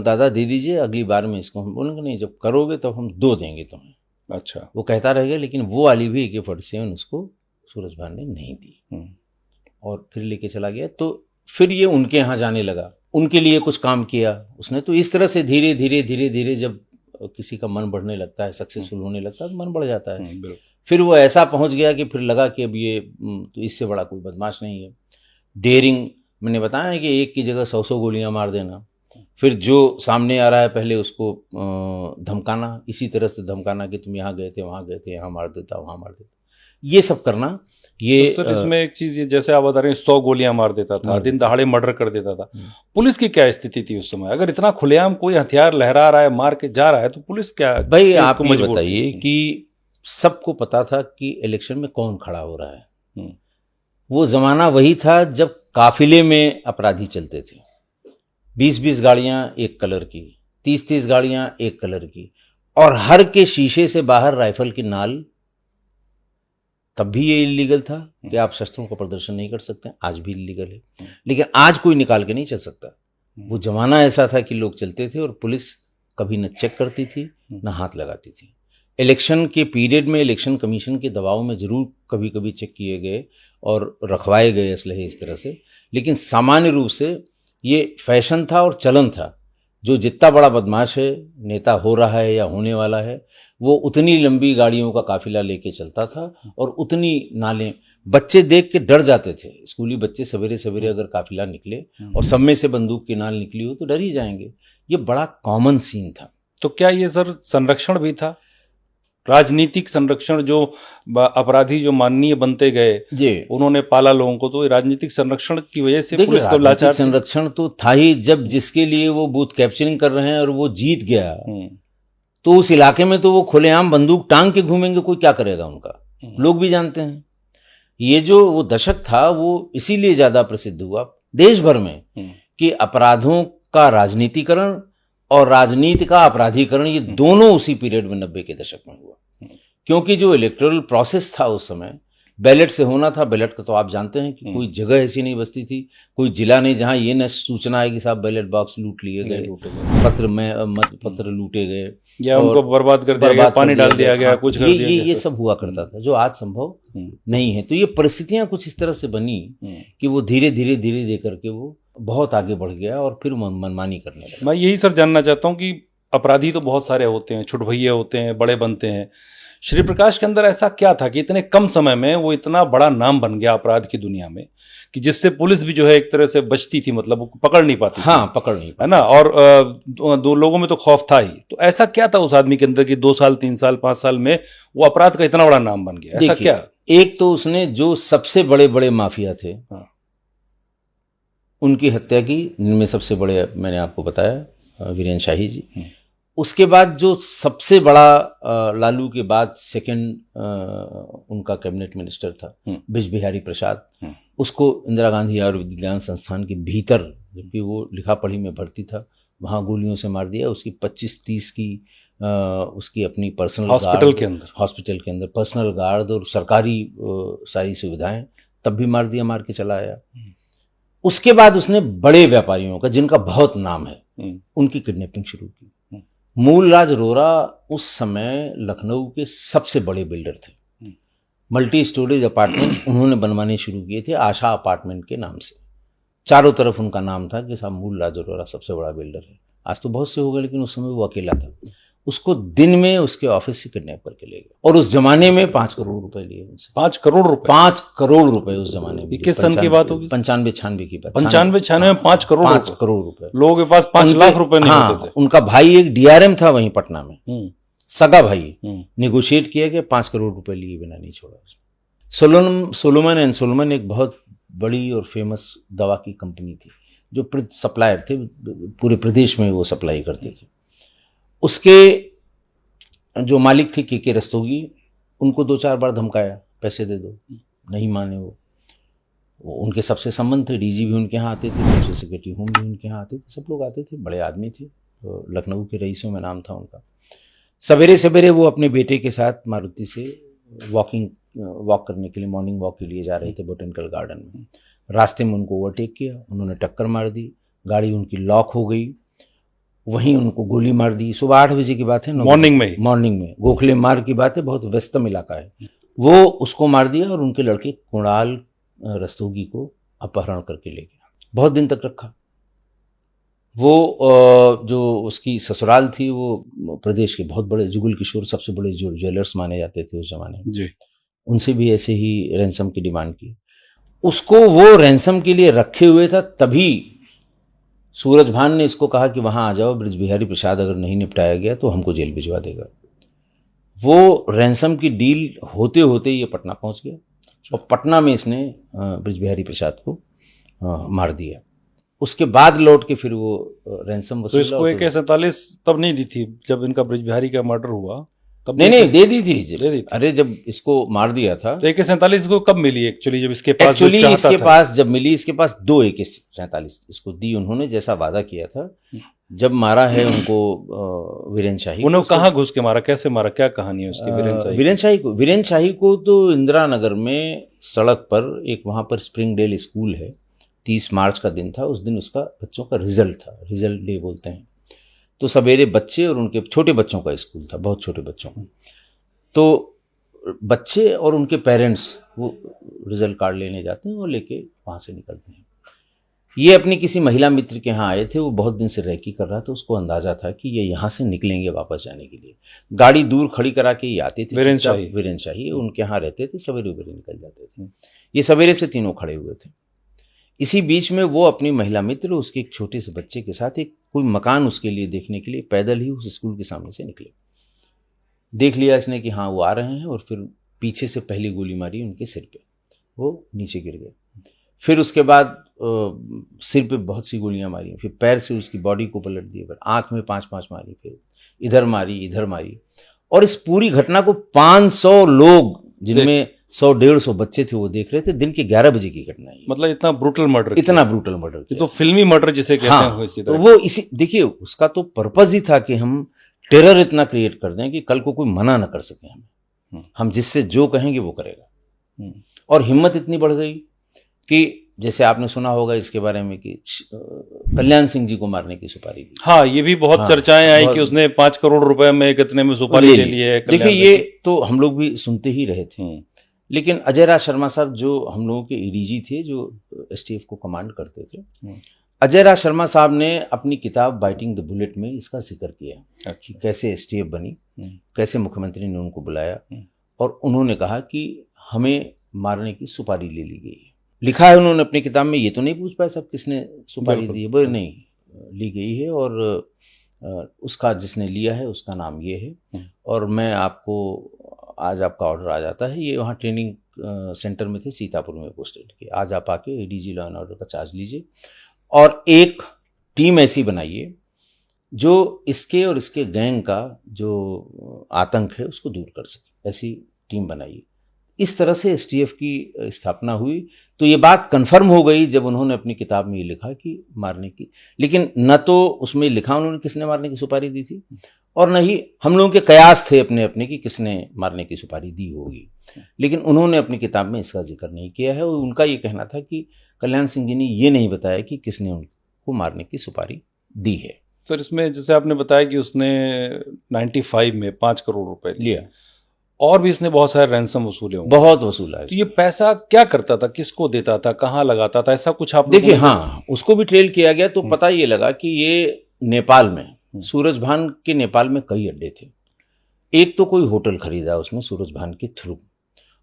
A: दादा दे दीजिए, अगली बार में इसको। हम बोलेंगे नहीं, जब करोगे तब हम 2 देंगे तुम्हें।
B: अच्छा,
A: वो कहता रह गया, लेकिन वो वाली भी AK-47 उसको सूरज भान ने नहीं दी और फिर लेके चला गया। तो फिर ये उनके यहाँ जाने लगा, उनके लिए कुछ काम किया उसने। तो इस तरह से धीरे धीरे जब किसी का मन बढ़ने लगता है, सक्सेसफुल होने लगता है, तो मन बढ़ जाता है। फिर वो ऐसा पहुंच गया कि फिर लगा कि अब ये तो इससे बड़ा कोई बदमाश नहीं है। डेयरिंग, मैंने बताया है कि 1 की जगह 100 गोलियां मार देना। फिर जो सामने आ रहा है पहले उसको धमकाना, इसी तरह से धमकाना कि तुम यहाँ गए थे, वहाँ गए थे, यहाँ मार देता, वहाँ मार देता, ये सब करना। ये
B: तो सर इसमें एक चीज, ये जैसे आप बता रहे हैं 100 गोलियां मार देता था, दिन दहाड़े मर्डर कर देता था, पुलिस की क्या स्थिति थी उस समय? अगर इतना खुलेआम कोई हथियार लहरा रहा है, मार के जा रहा है, तो पुलिस क्या?
A: भाई आप मुझे बताइए कि सबको पता था कि इलेक्शन में कौन खड़ा हो रहा है। वो जमाना वही था जब काफिले में अपराधी चलते थे, 20-20 गाड़ियां एक कलर की, 30-30 गाड़ियां एक कलर की, और हर के शीशे से बाहर राइफल की नाल। तब भी ये इलीगल था कि आप शस्त्रों का प्रदर्शन नहीं कर सकते, आज भी इलीगल है, लेकिन आज कोई निकाल के नहीं चल सकता। वो जमाना ऐसा था कि लोग चलते थे और पुलिस कभी न चेक करती थी न हाथ लगाती थी। इलेक्शन के पीरियड में इलेक्शन कमीशन के दबाव में जरूर कभी कभी चेक किए गए और रखवाए गए असलहे इस तरह से, लेकिन सामान्य रूप से ये फैशन था और चलन था। जो जितना बड़ा बदमाश है, नेता हो रहा है या होने वाला है, वो उतनी लंबी गाड़ियों का काफिला लेके चलता था और उतनी नालें। बच्चे देख के डर जाते थे, स्कूली बच्चे सवेरे सवेरे अगर काफिला निकले और सब में से बंदूक की नाल निकली हो तो डर ही जाएंगे। ये बड़ा कॉमन सीन था।
B: तो क्या ये सर संरक्षण भी था, राजनीतिक संरक्षण? जो अपराधी जो माननीय बनते गए जी, उन्होंने पाला लोगों को, तो राजनीतिक संरक्षण की वजह से पुलिस को लाचार।
A: संरक्षण तो था ही। जब जिसके लिए वो बूथ कैप्चरिंग कर रहे हैं और वो जीत गया, तो उस इलाके में तो वो खुलेआम बंदूक टांग के घूमेंगे, कोई क्या करेगा उनका, लोग भी जानते हैं। ये जो वो दशक था वो इसीलिए ज्यादा प्रसिद्ध हुआ देश भर में कि अपराधों का राजनीतिकरण और राजनीति का अपराधीकरण, ये दोनों उसी पीरियड में 90 के दशक में हुआ। क्योंकि जो इलेक्टोरल प्रोसेस था उस समय बैलेट से होना था। बैलेट का तो आप जानते हैं कि कोई जगह ऐसी नहीं बचती थी, कोई जिला नहीं जहां ये न सूचना है कि साहब बैलेट बॉक्स लूट लिए गए, पत्र लूटे गए
B: या उनको बर्बाद कर दिया गया, पानी डाल दिया गया, कुछ कर दिया गया।
A: ये सब हुआ करता था जो आज संभव नहीं है। तो ये परिस्थितियां कुछ इस तरह से बनी कि वो धीरे धीरे दे करके वो बहुत आगे बढ़ गया और फिर मनमानी करने लगा।
B: मैं यही सर जानना चाहता हूँ कि अपराधी तो बहुत सारे होते हैं, छुटभैये होते हैं, बड़े बनते हैं। श्री प्रकाश के अंदर ऐसा क्या था कि इतने कम समय में वो इतना बड़ा नाम बन गया अपराध की दुनिया में, कि जिससे पुलिस भी जो है एक तरह से बचती थी, मतलब वो पकड़ नहीं पाती?
A: हाँ, पकड़ नहीं पाती,
B: है ना। और 2 लोगों में तो खौफ था ही। तो ऐसा क्या था उस आदमी के अंदर कि 2 साल 3 साल 5 साल में वो अपराध का इतना बड़ा नाम बन गया? ऐसा क्या?
A: एक तो उसने जो सबसे बड़े बड़े माफिया थे उनकी हत्या की, जिनमें सबसे बड़े मैंने आपको बताया वीरेंद्र शाही जी। उसके बाद जो सबसे बड़ा लालू के बाद सेकंड उनका कैबिनेट मिनिस्टर था बिज बिहारी प्रसाद, उसको इंदिरा गांधी आयुर्विज्ञान संस्थान के भीतर, जबकि वो लिखा पढ़ी में भर्ती था, वहाँ गोलियों से मार दिया। उसकी 25-30 की उसकी अपनी पर्सनल
B: हॉस्पिटल
A: के अंदर पर्सनल गार्ड और सरकारी सारी सुविधाएं, तब भी मार दिया, मार के चला आया। उसके बाद उसने बड़े व्यापारियों का, जिनका बहुत नाम है, उनकी किडनैपिंग शुरू की। मूलराज रोरा उस समय लखनऊ के सबसे बड़े बिल्डर थे। मल्टी स्टोरेज अपार्टमेंट उन्होंने बनवाने शुरू किए थे आशा अपार्टमेंट के नाम से, चारों तरफ उनका नाम था कि साहब मूल राज अरोड़ा सबसे बड़ा बिल्डर है। आज तो बहुत से हो गए, लेकिन उस समय वो अकेला था। उसको दिन में उसके ऑफिस से किडनैप करके ले गए, और उस जमाने में 5 करोड़ रुपए लिए उनसे।
B: 5 करोड़ रुपए?
A: 5 करोड़ रुपए उस जमाने में।
B: किस सन की बात होगी?
A: 95-96 की बात।
B: 95-96 में 5 करोड़?
A: 5 करोड़ रुपए।
B: लोगों के पास 5 लाख रुपए नहीं होते थे।
A: उनका भाई एक डीआरएम था वहीं पटना में, सगा भाई। निगोशिएट किया कि 5 करोड़ रुपए लिए बिना नहीं छोड़ा। सोलोमन एंड सोलोमन एक बहुत बड़ी और फेमस दवा की कंपनी थी, जो सप्लायर थे, पूरे प्रदेश में वो सप्लाई करते थे। उसके जो मालिक थे के रस्तोगी, उनको 2-4 बार धमकाया, पैसे दे दो, नहीं माने वो उनके सबसे संबंध थे। डीजी भी उनके यहाँ आते थे, प्रिंसिपल सेक्रेटरी होम भी उनके यहाँ आते थे, सब लोग आते थे, बड़े आदमी थे। तो लखनऊ के रईसों में नाम था उनका। सवेरे सवेरे वो अपने बेटे के साथ मारुति से वॉक करने के लिए, मॉर्निंग वॉक के लिए जा रहे थे बोटेनिकल गार्डन में। रास्ते में उनको ओवरटेक किया, उन्होंने टक्कर मार दी, गाड़ी उनकी लॉक हो गई, वहीं उनको गोली मार दी। सुबह 8 बजे की बात है, मॉर्निंग में गोखले मार की बात है, बहुत व्यस्तम इलाका है। वो उसको मार दिया और उनके लड़के कुणाल रस्तोगी को अपहरण करके ले गया। बहुत दिन तक रखा। वो जो उसकी ससुराल थी, वो प्रदेश के बहुत बड़े जुगल किशोर, सबसे बड़े जो ज्वेलर्स माने जाते थे उस जमाने में जी, उनसे भी ऐसे ही रैंसम की डिमांड की। उसको वो रैंसम के लिए रखे हुए था, तभी सूरज भान ने इसको कहा कि वहां आ जाओ, ब्रिज बिहारी प्रसाद अगर नहीं निपटाया गया तो हमको जेल भिजवा देगा। वो रैंसम की डील होते होते ये पटना पहुंच गया, और पटना में इसने ब्रिज बिहारी प्रसाद को मार दिया। उसके बाद लौट के फिर वो रैंसम वसूला।
B: तो इसको AK-47 तब नहीं दी थी जब इनका ब्रिज बिहारी का मर्डर हुआ? तब
A: नहीं, दे दी थी। अरे जब इसको मार दिया था तो
B: AK-47 को कब मिली एक्चुअली? जब इसके पास
A: जब मिली, इसके पास 2 AK-47 इसको दी उन्होंने, जैसा वादा किया था। जब मारा है उनको वीरेंद्र शाही,
B: उन्हें कहाँ घुस के मारा, कैसे मारा, क्या कहानी है उसकी?
A: वीरेंद्र शाही को तो इंदिरा नगर में सड़क पर एक, वहां पर स्प्रिंग डेल स्कूल है, 30 मार्च का दिन था। उस दिन उसका बच्चों का रिजल्ट था, रिजल्ट डे बोलते हैं। तो सवेरे बच्चे और उनके छोटे बच्चों का स्कूल था, बहुत छोटे बच्चों का। तो बच्चे और उनके पेरेंट्स वो रिजल्ट कार्ड लेने जाते हैं और लेके वहाँ से निकलते हैं। ये अपनी किसी महिला मित्र के यहाँ आए थे, वो बहुत दिन से रैकी कर रहा था, उसको अंदाजा था कि ये यहाँ से निकलेंगे वापस जाने के लिए। गाड़ी दूर खड़ी करा के ये आते थे, वीरेंद्र शाही उनके यहाँ रहते थे, सवेरे निकल जाते थे। ये सवेरे से तीनों खड़े हुए थे। इसी बीच में वो अपनी महिला मित्र, उसके एक छोटे से बच्चे के साथ एक कोई मकान उसके लिए देखने के लिए पैदल ही उस स्कूल के सामने से निकले। देख लिया इसने कि हाँ वो आ रहे हैं, और फिर पीछे से पहली गोली मारी उनके सिर पे, वो नीचे गिर गए। फिर उसके बाद सिर पे बहुत सी गोलियां मारी, फिर पैर से उसकी बॉडी को पलट दिया, फिर आंख में 5-5 मारी, फिर इधर मारी। और इस पूरी घटना को 500 लोग, जिनमें 100-150 बच्चे थे, वो देख रहे थे। दिन के 11 बजे की घटना है।
B: मतलब इतना ब्रूटल मर्डर
A: ये तो
B: फिल्मी मर्डर जिसे कहते हैं। इसी
A: तो वो इसी, देखिए उसका तो पर्पज ही था कि हम टेरर इतना क्रिएट कर दें कि कल को कोई मना न कर सके हमें। हम जिससे जो कहेंगे वो करेगा। और हिम्मत इतनी बढ़ गई कि जैसे आपने सुना होगा इसके बारे में कि कल्याण सिंह जी को मारने की सुपारी ली।
B: हाँ, ये भी बहुत चर्चाएं आई कि उसने 5 करोड़ रुपए में कितने में सुपारी ले ली है।
A: देखिए ये तो हम लोग भी सुनते ही रहे थे, लेकिन अजय राज शर्मा साहब जो हम लोगों के एडीजी थे, जो STF को कमांड करते थे, अजय राज शर्मा साहब ने अपनी किताब बाइटिंग द बुलेट में इसका जिक्र किया कि कैसे STF बनी, कैसे मुख्यमंत्री ने उनको बुलाया और उन्होंने कहा कि हमें मारने की सुपारी ले ली गई है। लिखा है उन्होंने अपनी किताब में, ये तो नहीं पूछ पाए सब किसने सुपारी दी है, वो नहीं ली गई है, और उसका जिसने लिया है उसका नाम ये है। और मैं आपको आज आपका ऑर्डर आ जाता है, ये वहाँ ट्रेनिंग सेंटर में थे, सीतापुर में पोस्टेड के। आज आप आके ADG लॉ एंड ऑर्डर का चार्ज लीजिए और एक टीम ऐसी बनाइए जो इसके और इसके गैंग का जो आतंक है उसको दूर कर सके, ऐसी टीम बनाइए। इस तरह से STF की स्थापना हुई। तो ये बात कंफर्म हो गई जब उन्होंने अपनी किताब में ये लिखा कि मारने की, लेकिन न तो उसमें लिखा उन्होंने किसने मारने की सुपारी दी थी, और न ही हम लोगों के कयास थे अपने अपने कि किसने मारने की सुपारी दी होगी, लेकिन उन्होंने अपनी किताब में इसका जिक्र नहीं किया है। और उनका ये कहना था कि कल्याण सिंह जी ने ये नहीं बताया कि किसने उनको मारने की सुपारी दी है।
B: सर, इसमें जैसे आपने बताया कि उसने 95 में 5 करोड़ रुपए
A: लिया,
B: और भी इसने बहुत सारे रैंसम वसूले होंगे।
A: बहुत वसूला है।
B: तो ये पैसा क्या करता था, किसको देता था, कहाँ लगाता था, ऐसा कुछ आप
A: देखिए, हाँ, उसको भी ट्रेल किया गया तो पता ये लगा कि ये नेपाल में सूरजभान के नेपाल में कई अड्डे थे। एक तो कोई होटल खरीदा उसने सूरजभान के थ्रू,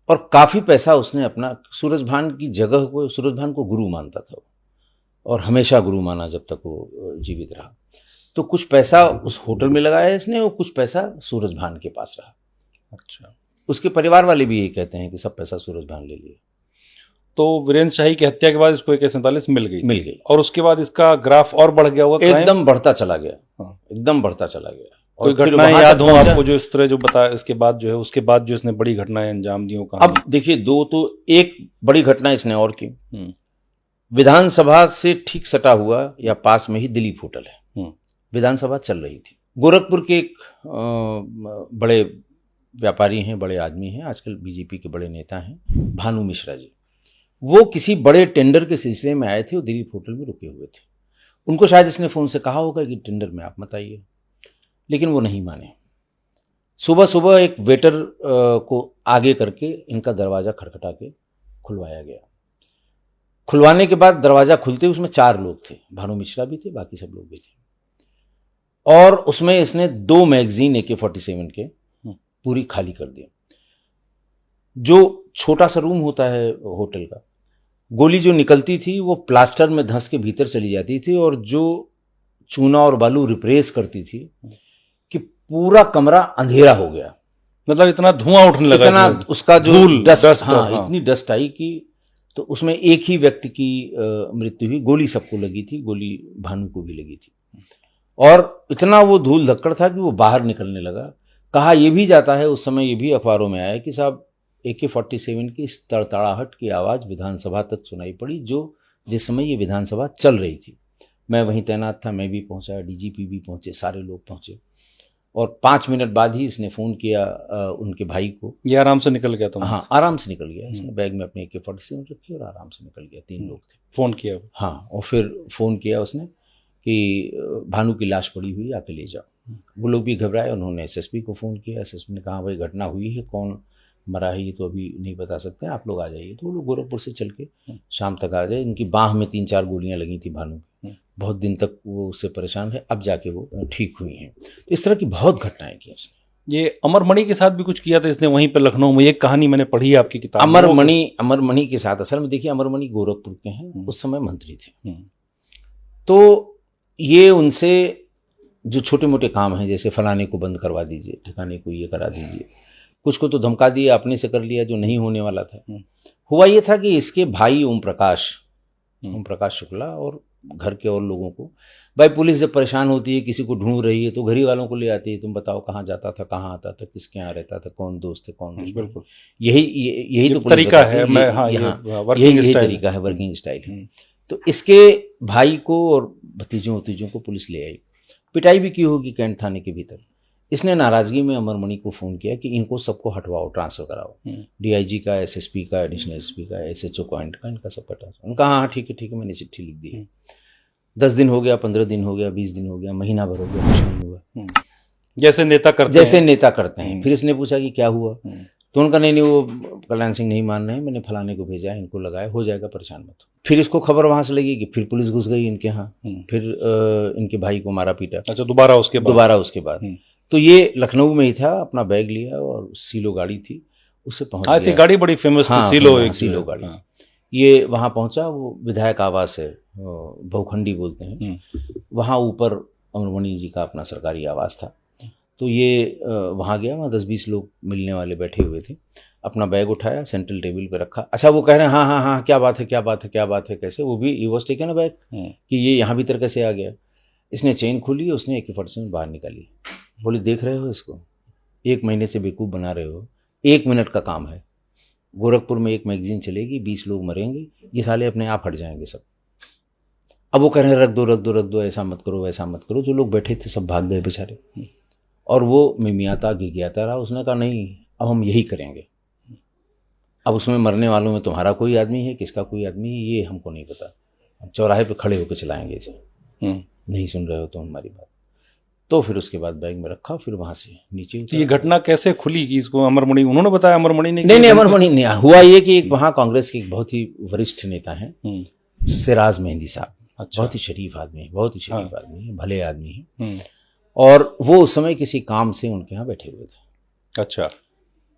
A: और काफी पैसा उसने अपना सूरजभान की जगह को, सूरजभान को गुरु मानता था और हमेशा गुरु माना जब तक वो जीवित रहा। तो कुछ पैसा उस होटल में लगाया इसने और कुछ पैसा सूरजभान के पास रहा।
B: अच्छा,
A: उसके परिवार वाले भी यही कहते हैं कि सब पैसा सूरजभान ले लिया।
B: तो वीरेंद्र शाही की हत्या के बाद इसको AK-47 मिल गई, और उसके बाद इसका ग्राफ और बढ़ गया होगा,
A: एकदम बढ़ता चला गया। हाँ, एकदम बढ़ता चला गया।
B: कोई घटनाएं याद हो आपको जो इस तरह जो बताया इसके बाद जो है, उसके बाद जो इसने बड़ी घटनाएं अंजाम दी हो?
A: अब देखिए, दो तो एक बड़ी घटना इसने और की। विधानसभा से ठीक सटा हुआ या पास में ही दिलीप होटल है। विधानसभा चल रही थी। गोरखपुर के एक बड़े व्यापारी हैं, बड़े आदमी हैं, आजकल बीजेपी के बड़े नेता हैं, भानु मिश्रा जी। वो किसी बड़े टेंडर के सिलसिले में आए थे और दिलीप होटल में रुके हुए थे। उनको शायद इसने फ़ोन से कहा होगा कि टेंडर में आप मत आइए, लेकिन वो नहीं माने। सुबह सुबह एक वेटर को आगे करके इनका दरवाज़ा खटखटा के खुलवाया गया। खुलवाने के बाद दरवाज़ा खुलते उसमें 4 लोग थे, भानु मिश्रा भी थे, बाकी सब लोग भी थे। और उसमें इसने 2 मैगजीन AK-47 के पूरी खाली कर दी। जो छोटा सा रूम होता है होटल का, गोली जो निकलती थी वो प्लास्टर में धंस के भीतर चली जाती थी, और जो चूना और बालू रिप्रेस करती थी कि पूरा कमरा अंधेरा हो गया।
B: मतलब इतना धुआं उठने लगा,
A: इतना उसका जो डस्ट,
B: हाँ,
A: इतनी डस्ट आई कि तो उसमें एक ही व्यक्ति की मृत्यु हुई। गोली सबको लगी थी, गोली भानु को भी लगी थी, और इतना वो धूल धक्कड़ था कि वो बाहर निकलने लगा। कहा यह भी जाता है, उस समय ये भी अखबारों में आया कि साहब AK-47 की इस तड़तड़ाहट की आवाज़ विधानसभा तक सुनाई पड़ी, जो जिस समय ये विधानसभा चल रही थी। मैं वहीं तैनात था, मैं भी पहुंचा, DGP भी पहुंचे, सारे लोग पहुंचे, और 5 मिनट बाद ही इसने फ़ोन किया उनके भाई को।
B: ये आराम से निकल गया था?
A: हाँ, आराम से निकल गया। इसने बैग में अपने AK-47 रखी और आराम से निकल गया। 3 लोग थे।
B: फ़ोन किया?
A: हाँ, और फिर फ़ोन किया उसने कि भानु की लाश पड़ी हुई, आके ले जाओ। वो लोग भी घबराए, उन्होंने SSP को फ़ोन किया। SSP ने कहा भाई घटना हुई है, कौन मरा है ये तो अभी नहीं बता सकते, आप लोग आ जाइए। तो वो लोग गोरखपुर से चल के शाम तक आ गए। इनकी बाह में 3-4 गोलियां लगी थी भानु की, बहुत दिन तक वो उससे परेशान है, अब जाके वो ठीक हुई हैं। तो इस तरह की बहुत घटनाएं की उसने।
B: ये अमरमणि के साथ भी कुछ किया था इसने वहीं पर लखनऊ में, एक कहानी मैंने पढ़ी है आपकी किताब।
A: अमरमणि के साथ, असल में देखिए अमरमणि गोरखपुर के हैं, उस समय मंत्री थे। तो ये उनसे जो छोटे मोटे काम हैं, जैसे फलाने को बंद करवा दीजिए, ठिकाने को ये करा दीजिए, कुछ को तो धमका दिया, अपने से कर लिया जो नहीं होने वाला था। हुआ ये था कि इसके भाई ओम प्रकाश शुक्ला और घर के और लोगों को, भाई पुलिस जब परेशान होती है, किसी को ढूंढ रही है, तो घर ही वालों को ले आती है, तुम बताओ कहाँ जाता था, कहाँ आता था, किसके यहाँ रहता था, कौन दोस्त थे, कौन दुश्मन।
B: बिल्कुल,
A: यही तो
B: तरीका है।
A: यही तरीका है, वर्किंग स्टाइल है। तो इसके भाई को और भतीजों को पुलिस ले आई, पिटाई भी की होगी कैंट थाने के भीतर। इसने नाराजगी में अमरमणि को फ़ोन किया कि इनको सबको हटवाओ, ट्रांसफ़र कराओ, DIG का, SSP का, एडिशनल SP का, SHO क्वाइंट का, इनका सबका ट्रांसफ़र। उनका हाँ ठीक है, मैंने चिट्ठी लिख दी है। 10 दिन हो गया, 15 दिन हो गया, 20 दिन हो गया, महीना भर हो गया, कुछ नहीं हुआ।
B: जैसे नेता करते हैं।
A: फिर इसने पूछा कि क्या हुआ, तो उनका नहीं, वो कल्याण सिंह नहीं मान रहे हैं, मैंने फलाने को भेजा है, इनको लगाया, हो जाएगा, परेशान मत हो। फिर इसको खबर वहाँ से लगी कि फिर पुलिस घुस गई इनके यहाँ, फिर इनके भाई को मारा पीटा।
B: अच्छा, दोबारा उसके बाद
A: तो ये लखनऊ में ही था, अपना बैग लिया और सीलो गाड़ी थी, उससे पहुंच गया।
B: ऐसी गाड़ी बड़ी फेमस थी, सीलो
A: गाड़ी। ये वहाँ पहुंचा, वो विधायक आवास है, बहुखंडी बोलते हैं, वहाँ ऊपर अमरमणि जी का अपना सरकारी आवास था। तो ये वहाँ गया, वहाँ 10-20 लोग मिलने वाले बैठे हुए थे। अपना बैग उठाया, सेंट्रल टेबल पे रखा। अच्छा, वो कह रहे हैं हाँ, क्या बात है, कैसे, वो भी ही वॉज टेकन अबैक कि ये यहाँ भीतर कैसे आ गया। इसने चेन खोली, उसने AK-47 बाहर निकाली, बोले देख रहे हो इसको, 1 महीने से बेवकूफ़ बना रहे हो, 1 मिनट का काम है, गोरखपुर में एक मैगजीन चलेगी, 20 लोग मरेंगे, ये साले अपने आप हट जाएंगे सब। अब वो कह रहे हैं रख दो, ऐसा मत करो, वैसा मत करो। जो लोग बैठे थे सब भाग गए बेचारे, और वो मिमियाता गिगियाता रहा। उसने कहा नहीं, अब हम यही करेंगे, अब उसमें मरने वालों में तुम्हारा कोई आदमी है, किसका कोई आदमी है, ये हमको नहीं पता, हम चौराहे पे खड़े होकर चलाएंगे इसे। नहीं सुन रहे हो तो हमारी बात। तो फिर उसके बाद बैग में रखा, फिर वहां से नीचे
B: तो ये घटना कैसे खुली कि इसको अमरमणि, उन्होंने बताया अमरमणि ने?
A: नहीं, अमरमणि नहीं हुआ। ये कि एक वहाँ कांग्रेस के एक बहुत ही वरिष्ठ नेता हैं, सिराज मेहंदी साहब।
B: अच्छा।
A: बहुत ही शरीफ आदमी है, बहुत ही शरीफ आदमी है, भले आदमी है।
B: और
A: वो उस समय किसी काम से उनके यहाँ बैठे हुए थे।
B: अच्छा।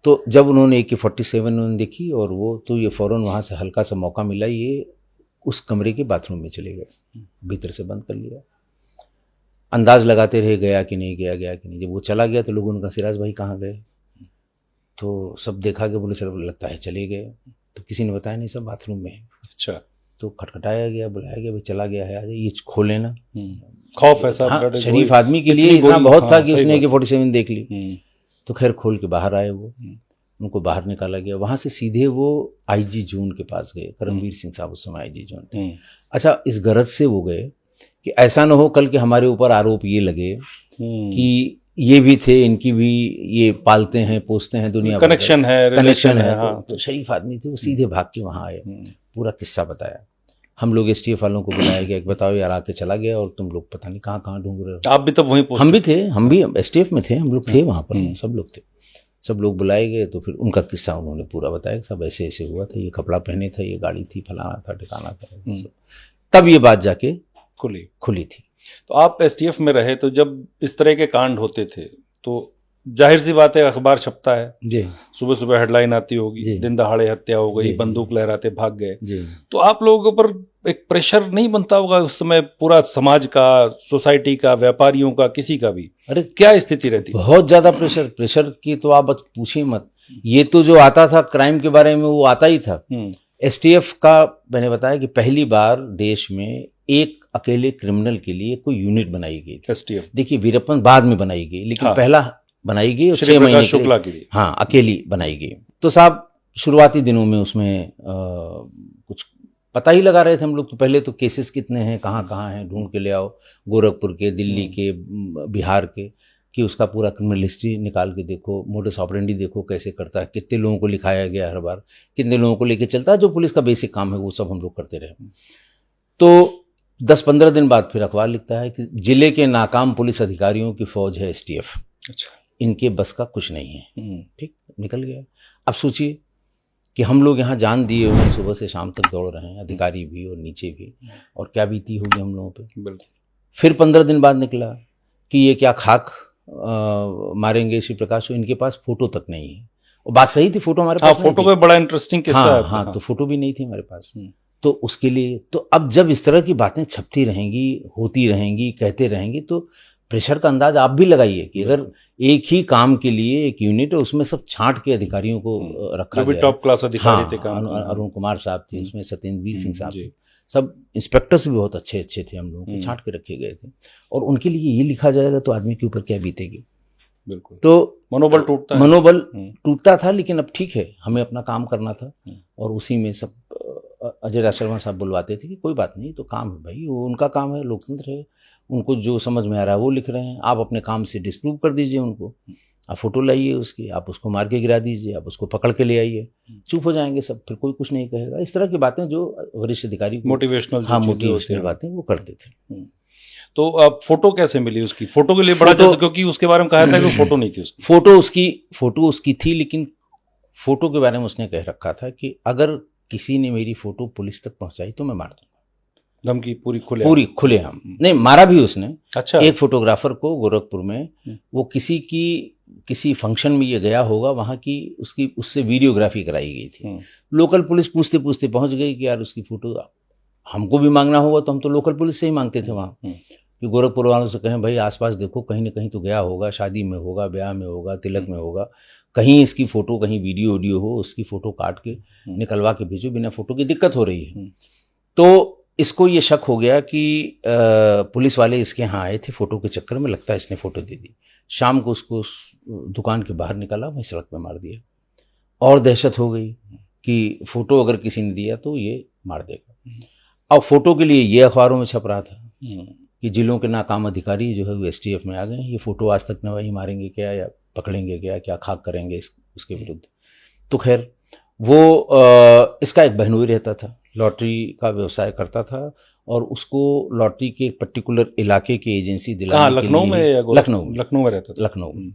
A: तो जब उन्होंने AK-47 उन्होंने देखी, और वो तो ये फौरन वहाँ से हल्का सा मौका मिला, ये उस कमरे के बाथरूम में चले गए, भीतर से बंद कर लिया। अंदाज लगाते रहे गया कि नहीं, गया कि नहीं। जब वो चला गया तो लोगों ने कहा सिराज भाई कहाँ गए? तो सब देखा कि बोले चलो लगता है चले गए। तो किसी ने बताया नहीं, सब बाथरूम में है।
B: अच्छा।
A: तो खटखटाया गया, बुलाया गया, भाई चला गया है, आज ये खोले ना।
B: खौफ ऐसा।
A: हाँ, शरीफ आदमी के लिए इतना बहुत था कि उसने AK-47 देख ली। तो खैर खोल के बाहर आए वो, उनको बाहर निकाला गया। वहां से सीधे वो IG जोन के पास गए। करमवीर सिंह साहब उस समय IG जोन थे। अच्छा, इस गरज से वो गए कि ऐसा ना हो कल के हमारे ऊपर आरोप ये लगे कि ये भी थे, इनकी भी ये पालते हैं पोसते हैं, दुनिया
B: कनेक्शन है।
A: हाँ। तो शरीफ आदमी थे, वो सीधे भाग के वहां आए, पूरा किस्सा बताया। हम लोग STF वालों को बुलाया गया कि बताओ यार आके चला गया और तुम लोग पता नहीं कहाँ कहाँ ढूंढ रहे हो।
B: आप भी तब वहीं?
A: हम भी थे, हम भी STF में थे, हम लोग थे वहां पर, सब लोग थे। सब लोग बुलाए गए तो फिर उनका किस्सा उन्होंने पूरा बताया, सब ऐसे ऐसे हुआ था, ये कपड़ा पहने था, ये गाड़ी थी, फलाना था, ठिकाना था। तब ये बात जाके खुली थी।
B: तो आप STF में रहे, तो जब इस तरह के कांड होते थे तो जाहिर सी बात है अखबार छपता है
A: जी,
B: सुबह सुबह हेडलाइन आती होगी, दिन दहाड़े हत्या हो गई, बंदूक लहराते भाग गए। तो आप लोगों पर एक प्रेशर नहीं बनता होगा उस समय, पूरा समाज का, सोसाइटी का, व्यापारियों का, किसी का भी?
A: अरे
B: क्या स्थिति रहती?
A: बहुत ज्यादा प्रेशर की तो आप पूछिए मत। ये तो जो आता था क्राइम के बारे में वो आता ही था। STF का मैंने बताया कि पहली बार देश में एक अकेले क्रिमिनल के लिए कोई यूनिट बनाई गई थी।
B: STF
A: देखिए वीरप्पन बाद में बनाई गई, लेकिन पहला बनाई गई और
B: 6 महीने शुक्ला के लिए,
A: हाँ, अकेली बनाई गई। तो साहब शुरुआती दिनों में उसमें कुछ पता ही लगा रहे थे हम लोग। तो पहले तो केसेस कितने हैं, कहाँ कहाँ हैं, ढूंढ के ले आओ, गोरखपुर के, दिल्ली के, बिहार के, कि उसका पूरा क्रिमिनल हिस्ट्री निकाल के देखो, मोडस ऑपरेंडी देखो कैसे करता है, कितने लोगों को लिखाया गया हर बार, कितने लोगों को लेके चलता है। जो पुलिस का बेसिक काम है वो सब हम लोग करते रहे। तो 10-15 दिन बाद फिर अखबार लिखता है कि जिले के नाकाम पुलिस अधिकारियों की फौज है STF। अच्छा। इनके बस का कुछ नहीं है। ठीक, निकल गया। अब सोचिए कि हम लोग यहाँ जान दिए हुए सुबह से शाम तक दौड़ रहे हैं, अधिकारी भी और नीचे भी, और क्या बीती होगी हम लोगों पे। फिर 15 दिन बाद निकला कि ये क्या खाक मारेंगे श्री प्रकाश को, इनके पास फोटो तक नहीं है। और बात सही थी, फोटो हमारे पास
B: फोटो का बड़ा इंटरेस्टिंग किस्सा है।
A: हाँ, तो फोटो भी नहीं थी हमारे पास। तो उसके लिए तो अब जब इस तरह की बातें छपती रहेंगी, होती रहेंगी, कहते रहेंगे, तो प्रेशर का अंदाज आप भी लगाइए कि अगर एक ही काम के लिए एक यूनिट है, उसमें सब छांट के अधिकारियों को रखा गया,
B: टॉप क्लास अधिकारी थे।
A: अरुण कुमार साहब थे उसमें, सत्येंद्र सिंह साहब थे, सब इंस्पेक्टर्स भी बहुत अच्छे थे, हम लोगों को छांट के रखे गए थे। और उनके लिए ये लिखा जाएगा तो आदमी के ऊपर क्या बीतेगी।
B: बिल्कुल।
A: तो
B: मनोबल
A: टूटता था, लेकिन अब ठीक है, हमें अपना काम करना था। और उसी में सब अजय राज शर्मा साहब बुलवाते थे कि कोई बात नहीं, तो काम है भाई, वो उनका काम है, लोकतंत्र है, उनको जो समझ में आ रहा है वो लिख रहे हैं, आप अपने काम से डिस्प्रूव कर दीजिए उनको, आप फोटो लाइए उसकी, आप उसको मार के गिरा दीजिए, आप उसको पकड़ के ले आइए, चुप हो जाएंगे सब, फिर कोई कुछ नहीं कहेगा। इस तरह की बातें जो वरिष्ठ अधिकारी मोटिवेशनल बातें वो करते थे।
B: तो अब फोटो कैसे मिली उसकी? फोटो के लिए बड़ा क्योंकि उसके बारे में कहा था कि फोटो नहीं थी उसकी।
A: फोटो उसकी थी, लेकिन फोटो के बारे में उसने कह रखा था कि अगर किसी ने मेरी फोटो पुलिस तक पहुंचाई तो मैं मार दूंगा।
B: धमकी पूरी
A: खुलेआम। नहीं, मारा भी उसने।
B: अच्छा।
A: एक फोटोग्राफर को गोरखपुर में, वो किसी फंक्शन में ये गया होगा, वहां की उससे वीडियोग्राफी कराई गई थी। लोकल पुलिस पूछते पूछते पहुंच गई कि यार उसकी फोटो हमको भी मांगना होगा, तो हम तो लोकल पुलिस से ही मांगते थे वहाँ, कि गोरखपुर वालों से कहें भाई आसपास देखो, कहीं ना कहीं तो गया होगा, शादी में होगा, ब्याह में होगा, तिलक में होगा, कहीं इसकी फोटो, कहीं वीडियो हो, उसकी फोटो काट के निकलवा के भेजो, बिना फोटो की दिक्कत हो रही है। तो इसको ये शक हो गया कि पुलिस वाले इसके यहाँ आए थे फोटो के चक्कर में, लगता है इसने फोटो दे दी। शाम को उसको दुकान के बाहर निकाला, वहीं सड़क पे मार दिया। और दहशत हो गई कि फोटो अगर किसी ने दिया तो ये मार देगा। अब फोटो के लिए ये अखबारों में छप रहा था कि जिलों के नाकाम अधिकारी जो है वो STF में आ गए, ये फोटो आज तक नवाई मारेंगे क्या, या पकड़ेंगे क्या खाक करेंगे उसके विरुद्ध। तो खैर वो इसका एक बहनोई रहता था, लॉटरी का व्यवसाय करता था, और उसको लॉटरी के एक पर्टिकुलर इलाके की एजेंसी
B: कहाँ,
A: दिलाने के
B: लखनऊ में
A: लिए
B: या लखनऊ में रहता था?
A: लखनऊ में।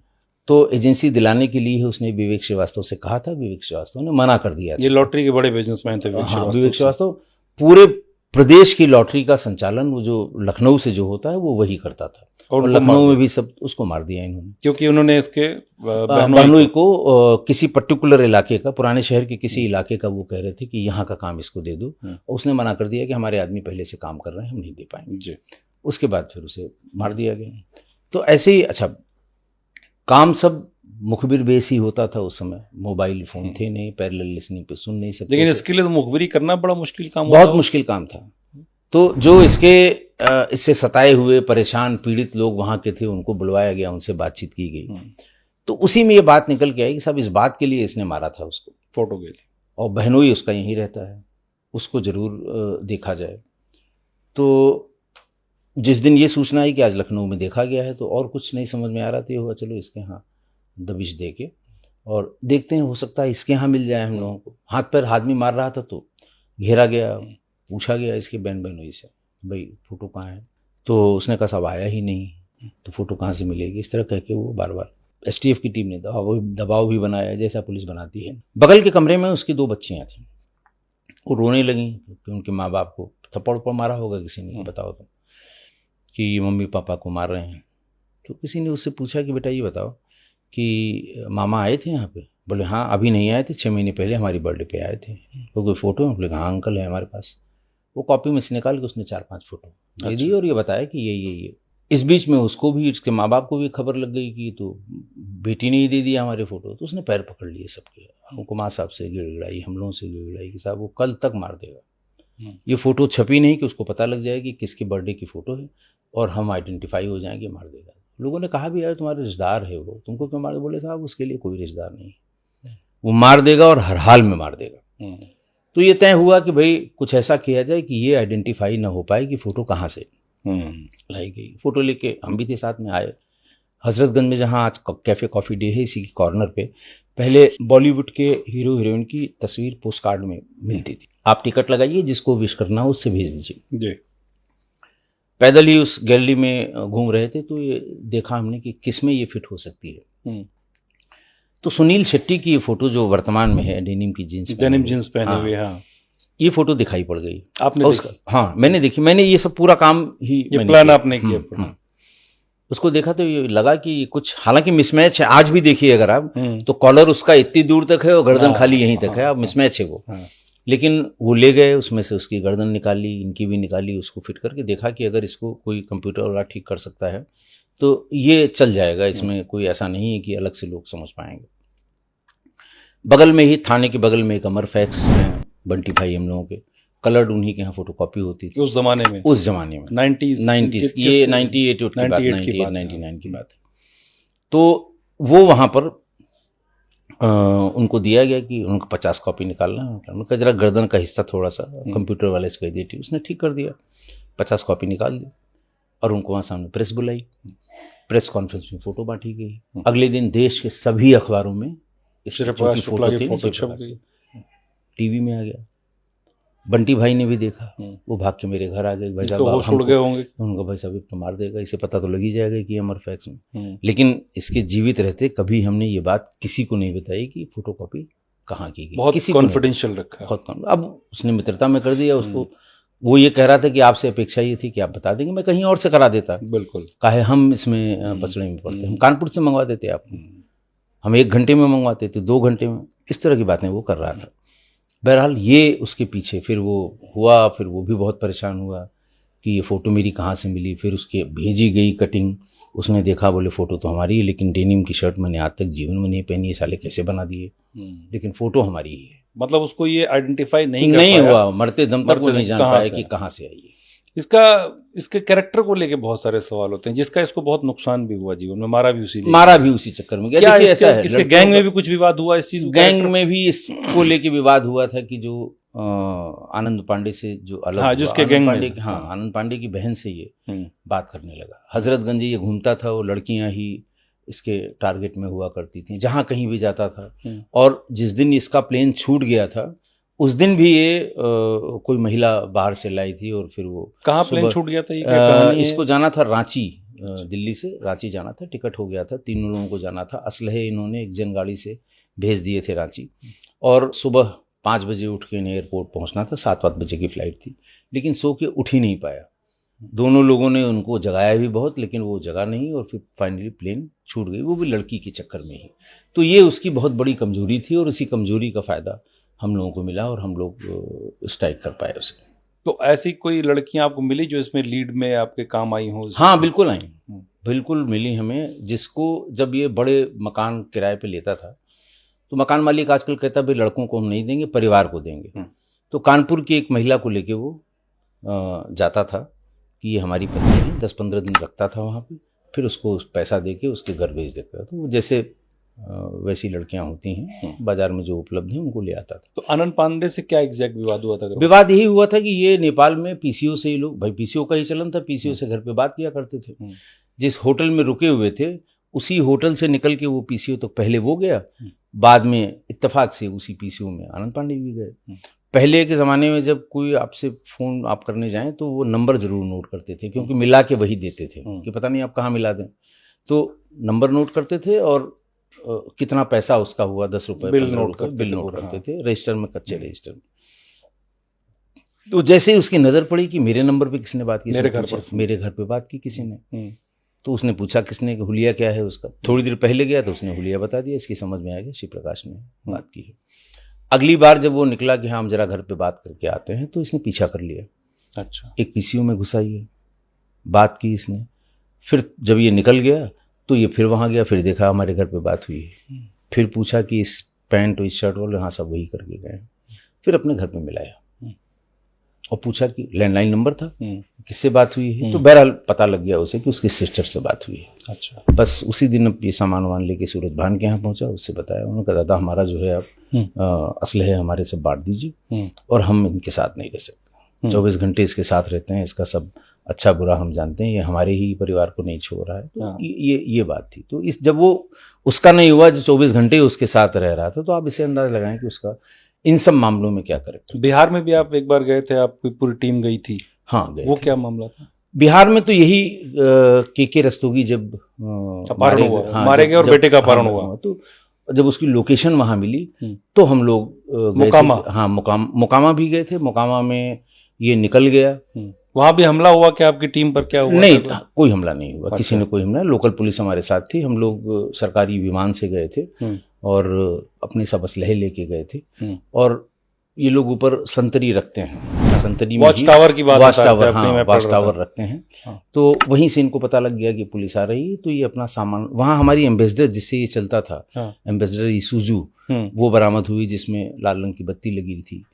A: तो एजेंसी दिलाने के लिए उसने विवेक श्रीवास्तव से कहा था, विवेक श्रीवास्तव ने मना कर दिया था।
B: ये लॉटरी के बड़े बिजनेसमैन थे
A: विवेक श्रीवास्तव। पूरे प्रदेश की लॉटरी का संचालन वो जो लखनऊ से जो होता है वो वही करता था, और लखनऊ में भी सब उसको मार दिया इन्होंने,
B: क्योंकि उन्होंने इसके
A: बहनोई को किसी पर्टिकुलर इलाके का, पुराने शहर के किसी इलाके का वो कह रहे थे कि यहाँ का काम इसको दे दो, और उसने मना कर दिया कि हमारे आदमी पहले से काम कर रहे हैं, हम नहीं दे पाएंगे। उसके बाद फिर उसे मार दिया गया। तो ऐसे ही अच्छा काम सब मुखबिर बेस ही होता था उस समय, मोबाइल फोन थे नहीं, पैरेलल लिसनिंग पे सुन नहीं सकते।
B: लेकिन इसके लिए तो मुखबिरी करना बड़ा मुश्किल काम,
A: बहुत मुश्किल काम था। तो जो इससे सताए हुए, परेशान, पीड़ित लोग वहाँ के थे, उनको बुलवाया गया, उनसे बातचीत की गई। तो उसी में ये बात निकल के आई कि साहब इस बात के लिए इसने मारा था उसको,
B: फोटो के लिए,
A: और बहनोई उसका यहीं रहता है, उसको जरूर देखा जाए। तो जिस दिन ये सूचना आई कि आज लखनऊ में देखा गया है, तो और कुछ नहीं समझ में आ रहा था, ये हुआ चलो इसके यहाँ दबिश दे के और देखते हैं, हो सकता है इसके यहाँ मिल जाए हम लोगों को। हाथ पैर आदमी मार रहा था तो घेरा गया, पूछा गया इसके बहनोई से, भाई फोटो कहाँ है? तो उसने कहा साहब आया ही नहीं, तो फोटो कहाँ से मिलेगी? इस तरह कह के वो बार बार एसटीएफ की टीम ने दबाव भी बनाया, जैसा पुलिस बनाती है। बगल के कमरे में उसकी 2 बच्चियाँ थीं, वो रोने लगी कि उनके माँ बाप को थप्पड़ मारा होगा किसी ने, बताओ तो, कि मम्मी पापा को मार रहे हैं। तो किसी ने उससे पूछा कि बेटा ये बताओ कि मामा आए थे यहाँ पे? बोले हाँ अभी नहीं आए थे, 6 महीने पहले हमारी बर्थडे पे आए थे। तो कोई फ़ोटो है? बोले हाँ अंकल है हमारे पास। वो कॉपी में से निकाल के उसने 4-5 फोटो दे दी और ये बताया कि ये। इस बीच में उसको भी, उसके माँ बाप को भी खबर लग गई कि तो बेटी ने ही दे दिया हमारे फ़ोटो। तो उसने पैर पकड़ लिए सबके, हुकुमा साहब से गिड़गिड़ाई, हम लोगों से गिड़गिड़ाई कि साहब वो कल तक मार देगा। ये फ़ोटो छपी नहीं कि उसको पता लग जाएगी किसकी बर्थडे की फ़ोटो है और हम आइडेंटिफाई हो जाएंगे, मार देगा। लोगों ने कहा भी यार तुम्हारे रिश्तेदार है वो, तुमको क्यों मार? बोले साहब उसके लिए कोई रिश्तेदार नहीं, वो मार देगा और हर हाल में मार देगा। तो ये तय हुआ कि भाई कुछ ऐसा किया जाए कि ये आइडेंटिफाई ना हो पाए कि फ़ोटो कहाँ से लाई गई। फ़ोटो लेके हम भी थे साथ में आए। हजरतगंज में जहाँ आज कैफ़े कॉफ़ी डे है, इसी के कॉर्नर पे पहले बॉलीवुड के हीरो हीरोइन की तस्वीर पोस्ट कार्ड में मिलती थी। आप टिकट लगाइए, जिसको विश करना हो उससे भेज दीजिए। पैदल ही उस गैलरी में घूम रहे थे तो ये देखा हमने कि किस में ये फिट हो सकती है। तो सुनील शेट्टी की ये फोटो जो वर्तमान में है, डेनिम जींस पहने हुए, हाँ, ये फोटो दिखाई पड़ गई। आपने देखा? हाँ मैंने देखी, मैंने ये सब पूरा काम ही
B: ये प्लान आपने किया।
A: उसको देखा तो ये लगा कि कुछ, हालांकि मिसमैच है, आज भी देखिए अगर आप तो कॉलर उसका इतनी दूर तक है और गर्दन खाली यहीं तक है, अब मिसमैच है वो। लेकिन वो ले गए, उसमें से उसकी गर्दन निकाली, इनकी भी निकाली, उसको फिट करके देखा कि अगर इसको कोई कंप्यूटर वाला ठीक कर सकता है तो ये चल जाएगा, इसमें कोई ऐसा नहीं है कि अलग से लोग समझ पाएंगे। बगल में ही, थाने के बगल में एक अमर फैक्स है, बंटी भाई हम लोगों के, कलर्ड उन्हीं के यहाँ फोटोकॉपी होती थी उस जमाने में 90s, ये 98 की बात, 99 की बात है। तो वो वहाँ पर उनको दिया गया कि उनको 50 कॉपी निकालना है। उनका जरा गर्दन का हिस्सा थोड़ा सा कंप्यूटर वाले से कह दी, उसने ठीक कर दिया, 50 कॉपी निकाल दी और उनको वहाँ सामने प्रेस बुलाई। प्रेस कॉन्फ्रेंस में फोटो बांटी गई। अगले दिन देश के सभी अखबारों में फोटो छप गई, टीवी में आ गया। बंटी भाई ने भी देखा, वो भाग के मेरे घर आ गए। भाई साहब होश उड़ गए होंगे। उनका भाई साहब तो मार देगा, इसे पता तो लग ही जाएगा कि अमर फैक्स में। लेकिन इसके जीवित रहते कभी हमने ये बात किसी को नहीं बताई कि फोटोकॉपी कहाँ की गई,
B: बहुत कॉन्फिडेंशियल रखा।
A: अब उसने मित्रता में कर दिया उसको। वो ये कह रहा था कि आपसे अपेक्षा ये थी कि आप बता देंगे, मैं कहीं और से करा देता। बिल्कुल, काहे हम इसमें पचड़े में पड़ते, हम कानपुर से मंगवा देते आप, हम 1 घंटे में मंगवाते थे, 2 घंटे में, इस तरह की बातें वो कर रहा था। बहरहाल ये उसके पीछे फिर वो हुआ, फिर वो भी बहुत परेशान हुआ कि ये फ़ोटो मेरी कहाँ से मिली। फिर उसके भेजी गई कटिंग, उसने देखा, बोले फ़ोटो तो हमारी है, लेकिन डेनिम की शर्ट मैंने आज तक जीवन में नहीं पहनी है, साले कैसे बना दिए, लेकिन फ़ोटो हमारी ही है।
B: मतलब उसको ये आइडेंटिफाई नहीं
A: हुआ, मरते दम तक वो नहीं जान पाया कि कहाँ से आई है।
B: इसके कैरेक्टर को लेके बहुत सारे सवाल होते हैं, जिसका इसको बहुत नुकसान भी हुआ जीवन में, मारा भी उसी चक्कर में गया। देखिए ऐसा है, इसके गैंग में भी कुछ विवाद हुआ, इस चीज गैंग में भी इसको लेके विवाद हुआ था कि जो आनंद पांडे से जो अलग, जिसके गैंग में, आनंद पांडे की बहन से ये बात करने लगा। हजरतगंज ये घूमता था, वो लड़कियां ही इसके टारगेट में हुआ करती थी, जहां कहीं भी जाता था। और जिस दिन इसका प्लेन छूट गया था
A: उस दिन भी ये कोई महिला बाहर से लाई थी और फिर वो
B: कहाँ प्लेन छूट गया था, ये क्या कहानी है?
A: इसको जाना था रांची, दिल्ली से रांची जाना था, टिकट हो गया था, 3 लोगों को जाना था। असलहे इन्होंने एक जन गाड़ी से भेज दिए थे रांची, और सुबह 5 बजे उठ के इन्हें एयरपोर्ट पहुंचना था, 7-8 बजे की फ़्लाइट थी, लेकिन सो के उठ ही नहीं पाया। दोनों लोगों ने उनको जगाया भी बहुत, लेकिन वो जगा नहीं, और फिर फाइनली प्लेन छूट गई, वो भी लड़की के चक्कर में ही। तो ये उसकी बहुत बड़ी कमजोरी थी, और इसी कमजोरी का फ़ायदा हम लोगों को मिला और हम लोग स्ट्राइक कर पाए उसके।
B: तो ऐसी कोई लड़कियां आपको मिली जो इसमें लीड में आपके काम आई हो?
A: हाँ, बिल्कुल आई, बिल्कुल मिली हमें। जिसको जब ये बड़े मकान किराए पे लेता था, तो मकान मालिक आजकल कहता भाई लड़कों को हम नहीं देंगे, परिवार को देंगे। तो कानपुर की एक महिला को लेके वो जाता था कि ये हमारी पत्नी है, 10-15 दिन रखता था वहाँ पे, फिर उसको पैसा दे के उसके घर भेज देता था। तो जैसे वैसी लड़कियां होती हैं बाजार में जो उपलब्ध हैं, उनको ले आता था।
B: तो आनंद पांडे से क्या एग्जैक्ट विवाद हुआ था?
A: विवाद यही हुआ था कि ये नेपाल में पीसीओ से ही लोग, भाई पीसीओ का ही चलन था, पीसीओ से घर पे बात किया करते थे। जिस होटल में रुके हुए थे, उसी होटल से निकल के वो पीसीओ तो पहले वो गया, बाद में इत्तेफाक से उसी पीसीओ में आनंद पांडे भी गए। पहले के ज़माने में जब कोई आपसे फ़ोन आप करने जाएं तो वो नंबर ज़रूर नोट करते थे, क्योंकि मिला के वही देते थे कि पता नहीं आप कहाँ मिला दें। तो नंबर नोट करते थे, और कितना पैसा उसका हुआ, 10 रुपये बिल नोट करते थे रजिस्टर में, कच्चे रजिस्टर में। तो जैसे ही उसकी नज़र पड़ी कि मेरे नंबर पे किसने बात की, मेरे घर पे बात की किसी ने, तो उसने पूछा किसने, हुलिया क्या है उसका। थोड़ी देर पहले गया तो उसने हुलिया बता दिया, इसकी समझ में आ गया शिव प्रकाश ने बात की है। अगली बार जब वो निकला कि हाँ हम जरा घर पे बात करके आते हैं, तो इसने पीछा कर लिया।
B: अच्छा।
A: एक पीसीओ में घुसा, ये बात की इसने। फिर जब ये निकल गया तो ये फिर वहाँ गया, फिर देखा हमारे घर पे बात हुई है, फिर पूछा कि इस पैंट और इस शर्ट वाले, हाँ सब वही करके गए। फिर अपने घर पे मिलाया और पूछा कि लैंडलाइन नंबर था, किससे बात हुई है। तो बहरहाल पता लग गया उसे कि उसकी सिस्टर से बात हुई है।
B: अच्छा।
A: बस उसी दिन ये सामान वामान लेके सूरज भान के यहाँ पहुंचा, उससे बताया। उन्होंने कहा दादा हमारा जो है आप असलहे हमारे से बांट दीजिए, और हम इनके साथ नहीं रह सकते, 24 घंटे इसके साथ रहते हैं, इसका सब अच्छा बुरा हम जानते हैं, ये हमारे ही परिवार को नहीं छोड़ रहा है। तो ये बात थी। तो इस जब वो उसका नहीं हुआ, जो 24 घंटे उसके साथ रह रहा था, तो आप इसे अंदाज लगाएं कि उसका इन सब मामलों में क्या करें।
B: बिहार में भी आप एक बार गए थे, आपकी पूरी टीम गई थी?
A: हाँ गए।
B: वो क्या मामला था?
A: बिहार में तो यही के रस्तोगी जब
B: अपहरण हुआ, मारे गए और बेटे का अपहरण हुआ,
A: तो जब उसकी लोकेशन वहाँ मिली तो हम लोग
B: मोकामा,
A: हाँ मोकामा भी गए थे। मोकामा में ये निकल गया,
B: वहाँ भी हमला हुआ क्या? आपकी टीम पर क्या हुआ?
A: नहीं, कोई हमला नहीं हुआ। अच्छा। किसी ने कोई हमला, लोकल पुलिस हमारे साथ थी, हम लोग सरकारी विमान से गए थे और अपने सब असलहे लेके गए थे। और ये लोग ऊपर संतरी रखते हैं, संतरी में
B: वॉच टावर की बात,
A: वॉच टावर रखते हैं। हाँ। तो वहीं से इनको पता लग गया कि पुलिस आ रही है, तो ये अपना सामान, वहाँ हमारी एम्बेसडर जिससे ये चलता था, एम्बेसडर ईसुजू, वो बरामद हुई, जिसमें लाल रंग की बत्ती लगी थी।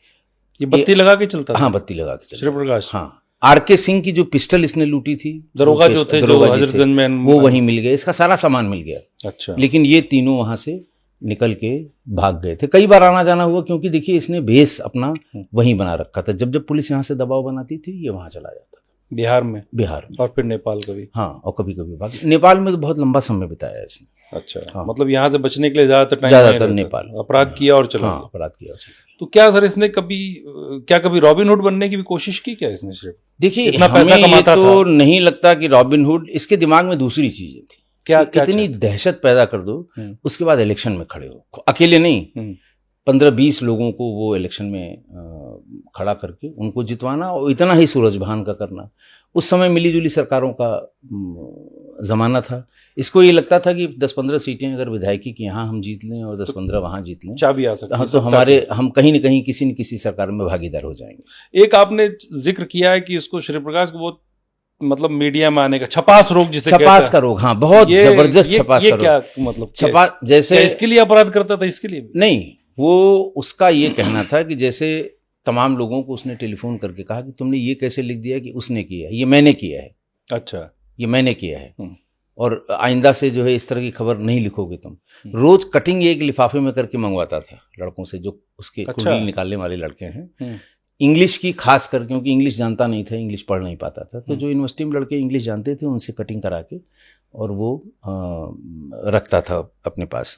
B: ये बत्ती लगा के चलता था?
A: हाँ, बत्ती लगा के चलता।
B: शिव प्रकाश।
A: हाँ। आरके सिंह की जो पिस्टल इसने लूटी थी,
B: दरोगा जो थे, जो हजरतगंज में,
A: वो वहीं मिल गए, इसका सारा सामान मिल गया।
B: अच्छा।
A: लेकिन ये तीनों वहां से निकल के भाग गए थे। कई बार आना जाना हुआ, क्योंकि देखिए इसने बेस अपना वहीं बना रखा था। जब पुलिस यहाँ से दबाव बनाती थी, ये वहां चला जाता था।
B: बिहार में?
A: और
B: फिर नेपाल कभी?
A: हाँ, और कभी कभी भाग। नेपाल में तो बहुत लंबा समय बिताया इसने।
B: अच्छा। हाँ। मतलब यहाँ से बचने के लिए ज्यादातर नेपाल
A: अपराध किया और चला। हाँ, अपराध किया और चला।
B: तो क्या सर इसने कभी रॉबिन हुड बनने की भी कोशिश की क्या इसने? सिर्फ
A: देखिए, इतना पैसा कमाता तो नहीं लगता कि रॉबिन हुड, इसके दिमाग में दूसरी चीजें थी। क्या इतनी दहशत पैदा कर दो, उसके बाद इलेक्शन में खड़े हो, अकेले नहीं, 15-20 लोगों को वो इलेक्शन में खड़ा करके उनको जितवाना, और इतना ही सूरजभान का करना। उस समय मिलीजुली सरकारों का जमाना था। इसको ये लगता था कि 10-15 सीटें अगर विधायकी की यहाँ हम जीत लें और 10-15 वहाँ जीत लें,
B: चाबी आ सकती है,
A: तो हम कहीं न कहीं किसी न किसी सरकार में भागीदार हो जाएंगे।
B: एक आपने जिक्र किया है कि इसको श्री प्रकाश को बहुत, मतलब मीडिया में आने का छपास रोग, जिसे
A: छपास का रोग, हाँ, बहुत जबरदस्त छपास का रोग।
B: क्या मतलब
A: छपास, जैसे
B: इसके लिए अपराध करता था? इसके लिए
A: नहीं, वो उसका ये कहना था कि जैसे तमाम लोगों को उसने टेलीफोन करके कहा कि तुमने ये कैसे लिख दिया कि उसने किया है, ये मैंने किया है।
B: अच्छा।
A: ये मैंने किया है, और आइंदा से जो है इस तरह की खबर नहीं लिखोगे तुम। रोज कटिंग एक लिफाफे में करके मंगवाता था लड़कों से, जो उसके कुंडली निकालने वाले लड़के हैं। इंग्लिश की खास कर, क्योंकि इंग्लिश जानता नहीं था, इंग्लिश पढ़ नहीं पाता था, तो जो यूनिवर्सिटी में लड़के इंग्लिश जानते थे उनसे कटिंग करा के और वो रखता था अपने पास।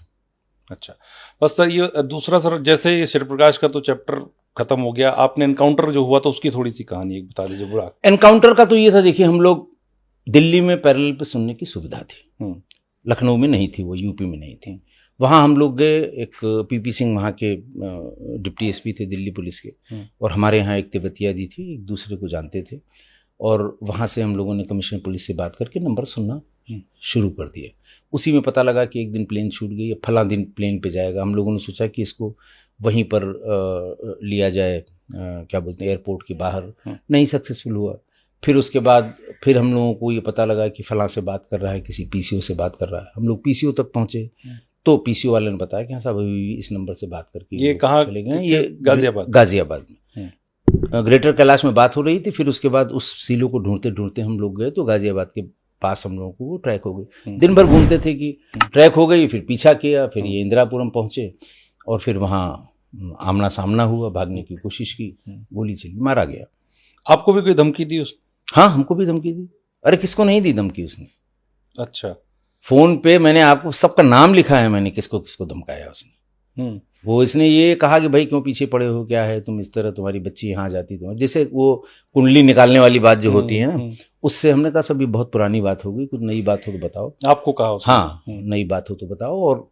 B: अच्छा। बस सर, ये दूसरा सर, जैसे ये श्री प्रकाश का तो चैप्टर खत्म हो गया, आपने एनकाउंटर जो हुआ था उसकी थोड़ी सी कहानी एक बता दीजिए बुरा।
A: एनकाउंटर का तो ये था, देखिए हम लोग दिल्ली में पैरेलल पे सुनने की सुविधा थी, लखनऊ में नहीं थी, वो यूपी में नहीं थी। वहाँ हम लोग गए, एक पीपी सिंह वहाँ के डिप्टी एसपी थे दिल्ली पुलिस के, और हमारे यहाँ एक तिब्बतिया दी थी, एक दूसरे को जानते थे, और वहाँ से हम लोगों ने कमिश्नर पुलिस से बात करके नंबर सुनना शुरू कर दिया। उसी में पता लगा कि एक दिन प्लेन छूट गई, फला दिन प्लेन पे जाएगा। हम लोगों ने सोचा कि इसको वहीं पर लिया जाए, क्या बोलते हैं, एयरपोर्ट के बाहर। नहीं सक्सेसफुल हुआ। फिर उसके बाद फिर हम लोगों को ये पता लगा कि फलां से बात कर रहा है, किसी पीसीओ से बात कर रहा है। हम लोग पीसीओ तक पहुँचे तो पीसीओ वाले ने बताया कि हाँ साहब अभी इस नंबर से बात करके
B: ये कहाँ
A: चले गए, ये
B: गाजियाबाद
A: में ग्रेटर कैलाश में बात हो रही थी। फिर उसके बाद उस सीलो को ढूंढते ढूंढते हम लोग गए तो गाजियाबाद के पास हम लोगों को वो ट्रैक हो गई। दिन भर घूमते थे कि ट्रैक हो गई, फिर पीछा किया, फिर ये इंदिरापुरम पहुंचे और फिर वहाँ आमना सामना हुआ, भागने की कोशिश की, गोली चली, मारा गया।
B: आपको भी कोई धमकी दी उसने?
A: हाँ, हमको भी धमकी दी। अरे किसको नहीं दी धमकी उसने?
B: अच्छा,
A: फोन पे मैंने आपको सबका नाम लिखा है, मैंने किसको किसको धमकाया उसने। वो इसने ये कहा कि भाई क्यों पीछे पड़े हो, क्या है तुम, इस तरह तुम्हारी बच्ची यहाँ जाती, तुम जैसे वो कुंडली निकालने वाली बात जो होती है ना, उससे हमने कहा सब ये बहुत पुरानी बात हो गई, कुछ नई बात हो तो बताओ।
B: आपको कहा उसने?
A: हाँ, नई बात हो तो बताओ, और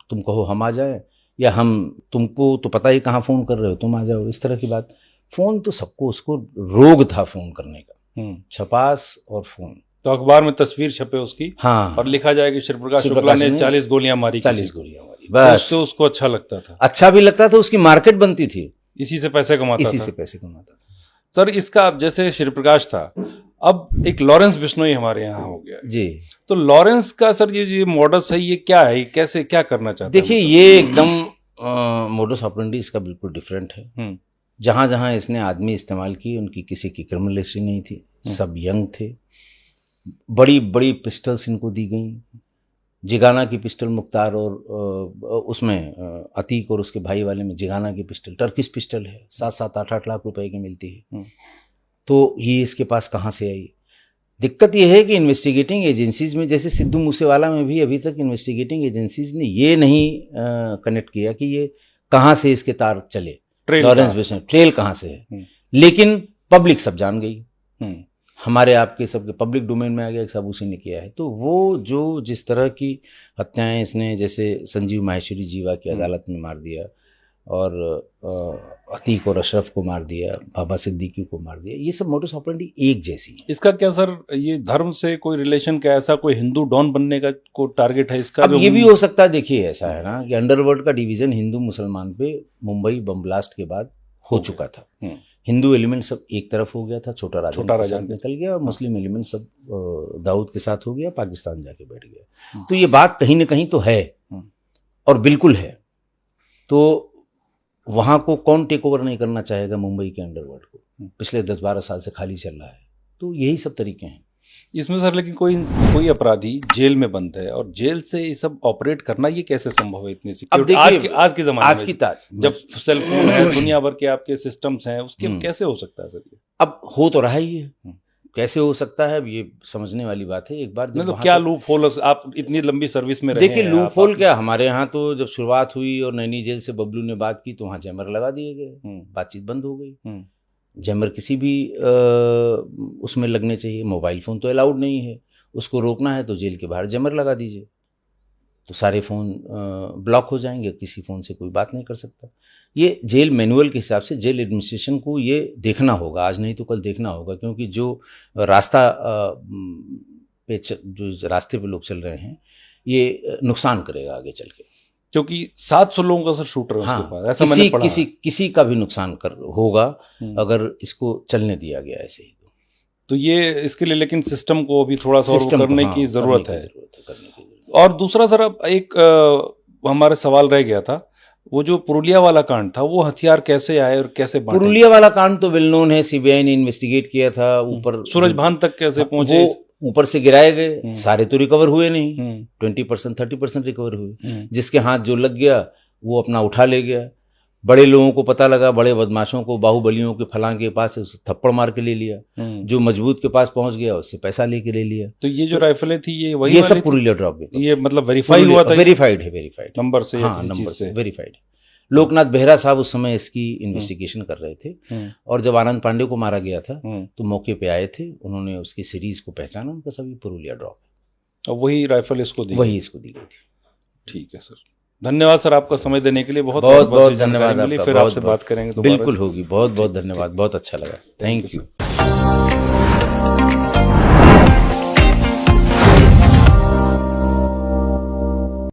A: तुम कहो हम आ जाए, या हम तुमको तो पता ही कहाँ फ़ोन कर रहे हो, तुम आ जाओ, इस तरह की बात। फ़ोन तो सबको, उसको रोग था फ़ोन करने का, छपास और फ़ोन।
B: तो अखबार में तस्वीर छपे उसकी,
A: हाँ,
B: और लिखा जाए कि श्री प्रकाश शुक्ला ने 40 गोलियां मारी,
A: 40 गोलियां मारी, बस।
B: तो उसको अच्छा लगता था,
A: अच्छा भी लगता था, उसकी मार्केट बनती थी,
B: इसी से पैसे कमाता था,
A: इसी से पैसे कमाता था।
B: सर इसका अब जैसे श्री प्रकाश था, अब एक लॉरेंस बिश्नोई हमारे यहाँ हो गया
A: जी।
B: तो लॉरेंस का सर ये मॉडस है, ये क्या है, कैसे क्या करना चाहते हैं?
A: देखिए ये एकदम मोडस ऑपरेंडी इसका बिल्कुल डिफरेंट है। जहां जहां इसने आदमी इस्तेमाल किए उनकी किसी की क्रिमिनल हिस्ट्री नहीं थी, सब यंग थे। बड़ी बड़ी पिस्टल्स इनको दी गई, जिगाना की पिस्टल मुख्तार, और उसमें अतीक और उसके भाई वाले में जिगाना की पिस्टल, टर्किश पिस्टल है, 7-7, 8-8 लाख रुपए की मिलती है। तो ये इसके पास कहाँ से आई? दिक्कत यह है कि इन्वेस्टिगेटिंग एजेंसीज में, जैसे सिद्धू मूसेवाला में भी अभी तक इन्वेस्टिगेटिंग एजेंसीज ने ये नहीं कनेक्ट किया कि ये कहाँ से इसके तार चले, लॉरेंस बिश्नोई ट्रेल कहाँ से है। लेकिन पब्लिक सब जान गई, हमारे आपके सबके पब्लिक डोमेन में आ गया, सब उसी ने किया है। तो वो जो जिस तरह की हत्याएं इसने, जैसे संजीव माहेश्वरी जीवा की अदालत में मार दिया, और अतीक और अशरफ को मार दिया, बाबा सिद्दीकी को मार दिया, ये सब मोडस ऑपरेंडी एक जैसी है।
B: इसका क्या सर, ये धर्म से कोई रिलेशन, क्या ऐसा कोई हिंदू डॉन बनने का को टारगेट है इसका?
A: अब ये भी हो सकता है। देखिए ऐसा है ना कि अंडरवर्ल्ड का डिवीजन हिंदू मुसलमान पे मुंबई बम ब्लास्ट के बाद हो चुका था। हिंदू एलिमेंट सब एक तरफ हो गया था, छोटा राजा निकल गया, और मुस्लिम एलिमेंट सब दाऊद के साथ हो गया, पाकिस्तान जाके बैठ गया। तो ये बात कहीं ना कहीं तो है, और बिल्कुल है। तो वहां को कौन टेक ओवर नहीं करना चाहेगा मुंबई के अंडरवर्ल्ड को? पिछले 10-12 साल से खाली चल रहा है। तो यही सब तरीके हैं
B: इसमें सर। लेकिन कोई अपराधी जेल में बंद है और जेल से ये सब ऑपरेट करना, ये कैसे संभव है इतनी सिक्योरिटी आज के जमाने में, जब सेल फोन है, दुनिया भर के आपके सिस्टम्स हैं, उसके कैसे हो सकता है सर ये?
A: अब हो तो रहा ही है, कैसे हो सकता है अब ये समझने वाली बात है। एक बार
B: तो क्या लूप होल, आप इतनी लंबी सर्विस में रहे?
A: देखिए लूप होल क्या, हमारे यहाँ तो जब शुरुआत हुई और नैनी जेल से बबलू ने बात की तो वहाँ जैमर लगा दिए गए, बातचीत बंद हो गई। जैमर किसी भी उसमें लगने चाहिए, मोबाइल फ़ोन तो अलाउड नहीं है, उसको रोकना है तो जेल के बाहर जैमर लगा दीजिए, तो सारे फ़ोन ब्लॉक हो जाएंगे, किसी फ़ोन से कोई बात नहीं कर सकता। ये जेल मैनुअल के हिसाब से जेल एडमिनिस्ट्रेशन को ये देखना होगा, आज नहीं तो कल देखना होगा, क्योंकि जो रास्ता जो रास्ते पे लोग चल रहे हैं ये नुकसान करेगा आगे चल के,
B: क्योंकि 700 लोगों का सर शूटर है उसके पास, ऐसा मैंने पढ़ा।
A: किसी का भी नुकसान होगा अगर इसको चलने दिया गया ऐसे ही।
B: तो ये इसके लिए लेकिन सिस्टम को अभी थोड़ा सा करने की ज़रूरत है। और दूसरा सर, अब एक हमारे सवाल रह गया था, वो जो पुरुलिया वाला कांड था, वो हथियार कैसे आए और कैसे बांटे?
A: पुरुलिया वाला कांड तो वेल नोन है, सीबीआई ने इन्वेस्टिगेट किया था। ऊपर
B: सूरजभान तक कैसे पहुंचे?
A: ऊपर से गिराए गए, सारे तो रिकवर हुए नहीं, 20% 30% रिकवर हुए। जिसके हाथ जो लग गया वो अपना उठा ले गया। बड़े लोगों को पता लगा, बड़े बदमाशों को, बाहुबलियों के फलां के पास थप्पड़ मार के ले लिया, जो मजबूत के पास पहुंच गया उससे पैसा लेके ले लिया।
B: तो ये जो राइफलें थी ये वही,
A: ये सब पुरुलिया ड्रॉप,
B: ये मतलब वेरीफाइड हुआ था?
A: वेरीफाइड है, वेरीफाइड
B: नंबर से?
A: हाँ, नंबर से वेरीफाइड। लोकनाथ बेहरा साहब उस समय इसकी इन्वेस्टिगेशन कर रहे थे, और जब आनंद पांडे को मारा गया था तो मौके पे आए थे, उन्होंने उसकी सीरीज को पहचाना, उनका सभी पुरुलिया ड्रॉप है,
B: और वही राइफल इसको दी,
A: वही इसको दी गई थी।
B: ठीक है सर, धन्यवाद सर आपका समय देने के लिए, बहुत
A: बहुत
B: बहुत
A: धन्यवाद आपका,
B: फिर
A: बहुत
B: आपसे बात करेंगे,
A: बिल्कुल होगी, बहुत बहुत धन्यवाद, बहुत अच्छा लगा, थैंक यू।